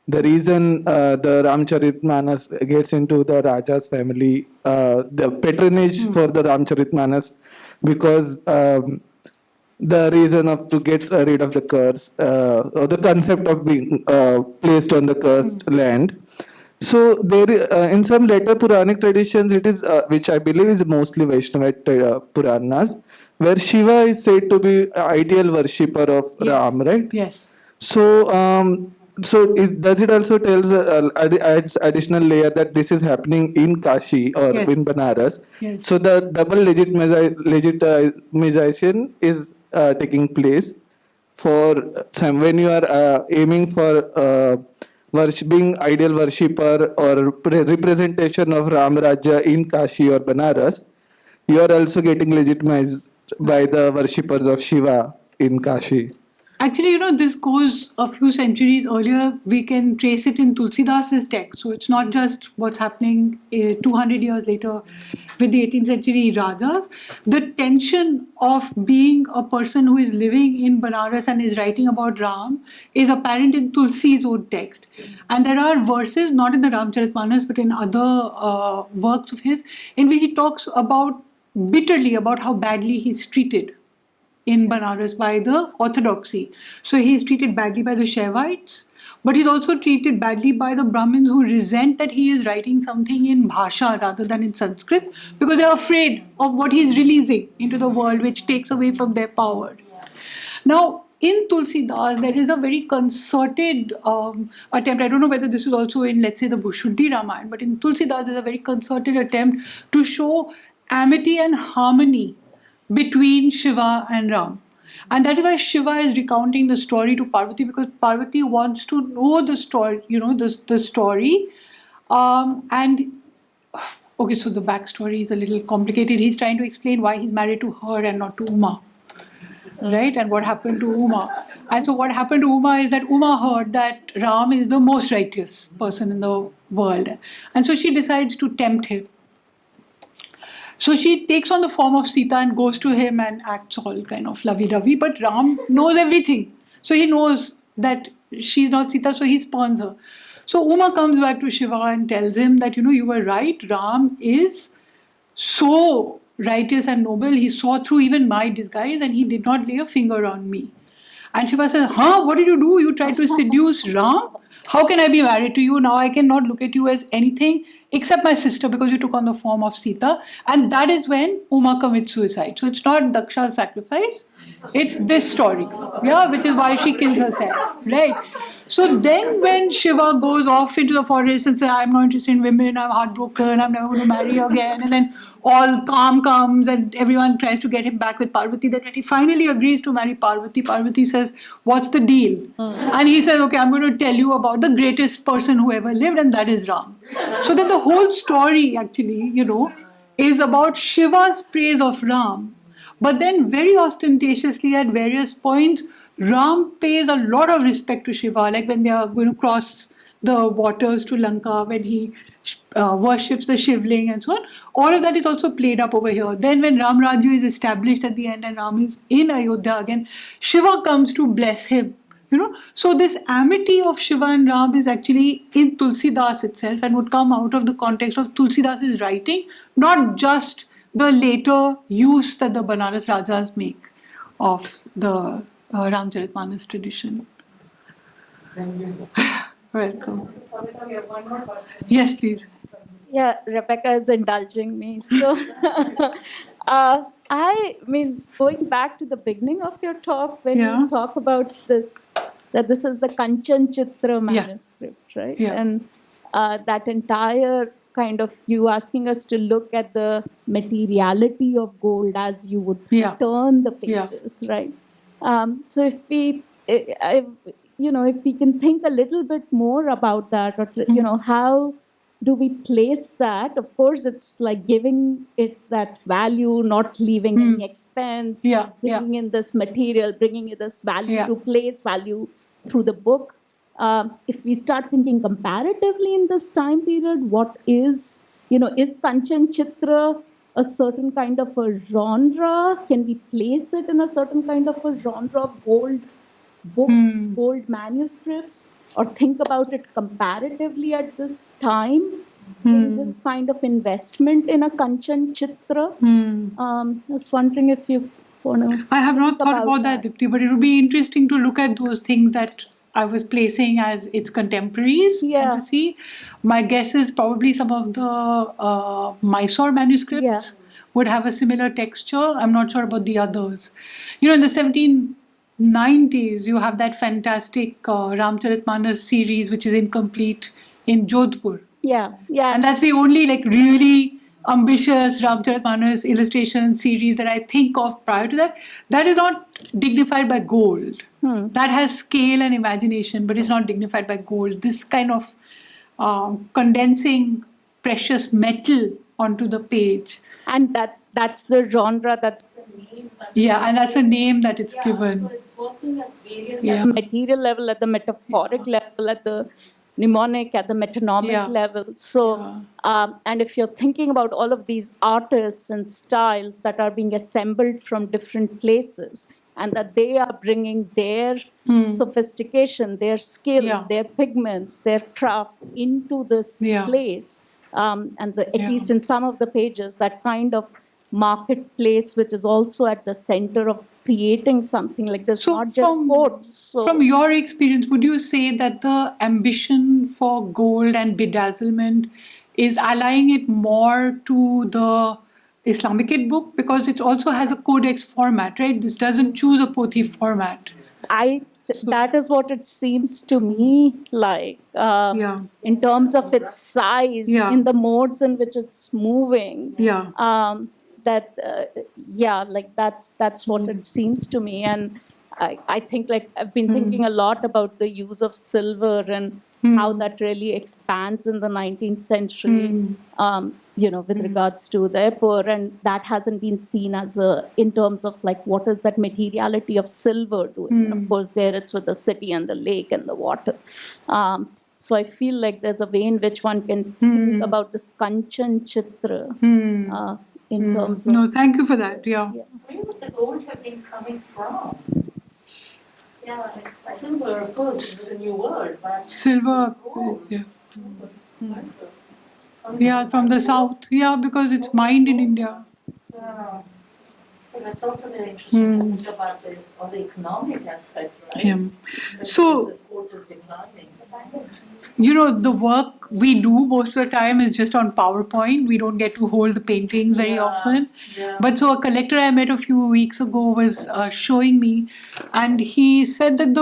the reason the Ramcharitmanas gets into the Raja's family, the patronage for the Ramcharitmanas, because the reason of to get rid of the curse, or the concept of being placed on the cursed land. So there, in some later Puranic traditions, it is which I believe is mostly Vaishnavite Puranas, where Shiva is said to be ideal worshipper of Ram, right? Yes. So, does it also tells adds additional layer that this is happening in Kashi or Yes. in Banaras? Yes. So the double legitimization is taking place for some when you are aiming for being ideal worshipper or representation of Ram Rajya in Kashi or Banaras. You are also getting legitimized by the worshippers of Shiva in Kashi. Actually, this goes a few centuries earlier. We can trace it in Tulsidas's text. So it's not just what's happening 200 years later with the 18th century Rajas. The tension of being a person who is living in Banaras and is writing about Ram is apparent in Tulsi's own text. And there are verses, not in the Ramcharitmanas, but in other works of his, in which he talks bitterly about how badly he's treated in Banaras by the orthodoxy. So he's treated badly by the Shaivites, but he's also treated badly by the Brahmins who resent that he is writing something in Bhasha rather than in Sanskrit because they're afraid of what he's releasing into the world, which takes away from their power. Now, in Tulsidas, there is a very concerted attempt. I don't know whether this is also in, let's say, the Bhushundi Ramayan, but in Tulsidas, there's a very concerted attempt to show amity and harmony between Shiva and Ram. And that is why Shiva is recounting the story to Parvati, because Parvati wants to know the story, the story. Okay, so the backstory is a little complicated. He's trying to explain why he's married to her and not to Uma. Right? And what happened to Uma. And so what happened to Uma is that Uma heard that Ram is the most righteous person in the world. And so she decides to tempt him. So she takes on the form of Sita and goes to him and acts all kind of lovey-dovey. But Ram knows everything. So he knows that she's not Sita, so he spurns her. So Uma comes back to Shiva and tells him that, you were right. Ram is so righteous and noble. He saw through even my disguise and he did not lay a finger on me. And Shiva says, what did you do? You tried to seduce Ram? How can I be married to you? Now I cannot look at you as anything except my sister because you took on the form of Sita. And that is when Uma commits suicide. So it's not Daksha's sacrifice. It's this story, which is why she kills herself, right? So then when Shiva goes off into the forest and says, I'm not interested in women, I'm heartbroken, I'm never going to marry again, and then all calm comes and everyone tries to get him back with Parvati, then when he finally agrees to marry Parvati, Parvati says, what's the deal? And he says, okay, I'm going to tell you about the greatest person who ever lived, and that is Ram. So then the whole story actually, is about Shiva's praise of Ram. But then very ostentatiously at various points, Ram pays a lot of respect to Shiva, like when they are going to cross the waters to Lanka, when he worships the Shivling and so on. All of that is also played up over here. Then when Ram Rajya is established at the end and Ram is in Ayodhya again, Shiva comes to bless him. So this amity of Shiva and Ram is actually in Tulsidas itself and would come out of the context of Tulsidas's writing, not just the later use that the Banaras Rajas make of the Ramcharitmanas tradition. Thank you. Welcome. We have one more question. Yes, please. Yeah, Rebecca is indulging me. So, going back to the beginning of your talk, when you talk about this, that this is the Kanchan Chitra manuscript, right? Yeah. And that entire kind of you asking us to look at the materiality of gold as you would turn the pages, right? So if we, if we can think a little bit more about that, or how do we place that? Of course, it's like giving it that value, not leaving any expense, bringing in this material, bringing in this value to place value through the book. If we start thinking comparatively in this time period, what is Kanchan Chitra a certain kind of a genre? Can we place it in a certain kind of a genre of gold books, gold manuscripts, or think about it comparatively at this time in this kind of investment in a Kanchan Chitra? I was wondering if you want to? I have not thought about about that, Dipti, but it would be interesting to look at those things that I was placing as its contemporaries Yeah. and to see. My guess is probably some of the Mysore manuscripts would have a similar texture. I'm not sure about the others. You know, in the 1790s, you have that fantastic Ramcharitmanas series, which is incomplete in Jodhpur. Yeah. And that's the only like really ambitious Ramcharitmanas illustration series that I think of prior to that. That is not dignified by gold. That has scale and imagination, but it's not dignified by gold. This kind of condensing precious metal onto the page. And that's the genre, that's The name, and that's a name that it's given. So it's working at various at the material level, at the metaphoric level, at the mnemonic, at the metonymic level. So, and if you're thinking about all of these artists and styles that are being assembled from different places, and that they are bringing their sophistication, their skill, their pigments, their craft into this place. And at least in some of the pages, that kind of marketplace, which is also at the center of creating something like this, not just quotes. So, from your experience, would you say that the ambition for gold and bedazzlement is allying it more to the Islamicate book, because it also has a codex format, right? This doesn't choose a Pothi format. that is what it seems to me like, in terms of its size, in the modes in which it's moving. That's what it seems to me. And I think, like, I've been thinking a lot about the use of silver and how that really expands in the 19th century, with regards to the airport, and that hasn't been seen as in terms of like, what is that materiality of silver doing? Of course, there it's with the city and the lake and the water. So I feel like there's a way in which one can think about this Kanchan Chitra in terms of... No, thank you for that, Where would the gold have been coming from? Yeah, it's silver, of course, is a new word, but... Silver, from the south. Yeah, because it's mined in India. Yeah. So that's also very interesting to think about all the economic aspects, right? So, the sport is declining. The work we do most of the time is just on PowerPoint. We don't get to hold the paintings very often. But so a collector I met a few weeks ago was showing me, and he said that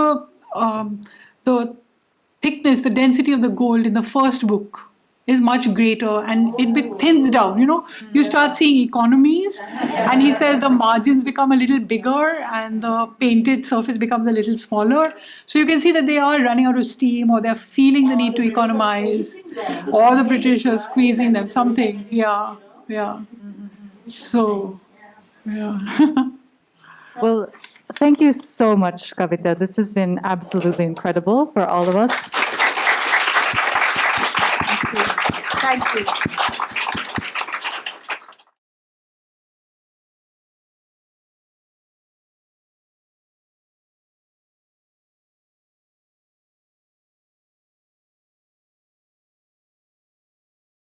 the thickness, the density of the gold in the first book is much greater, and it thins down. You start seeing economies, and he says the margins become a little bigger and the painted surface becomes a little smaller. So you can see that they are running out of steam, or they're feeling the need to economize, or the British are squeezing them, something. So, Well, thank you so much, Kavita. This has been absolutely incredible for all of us. Thank you.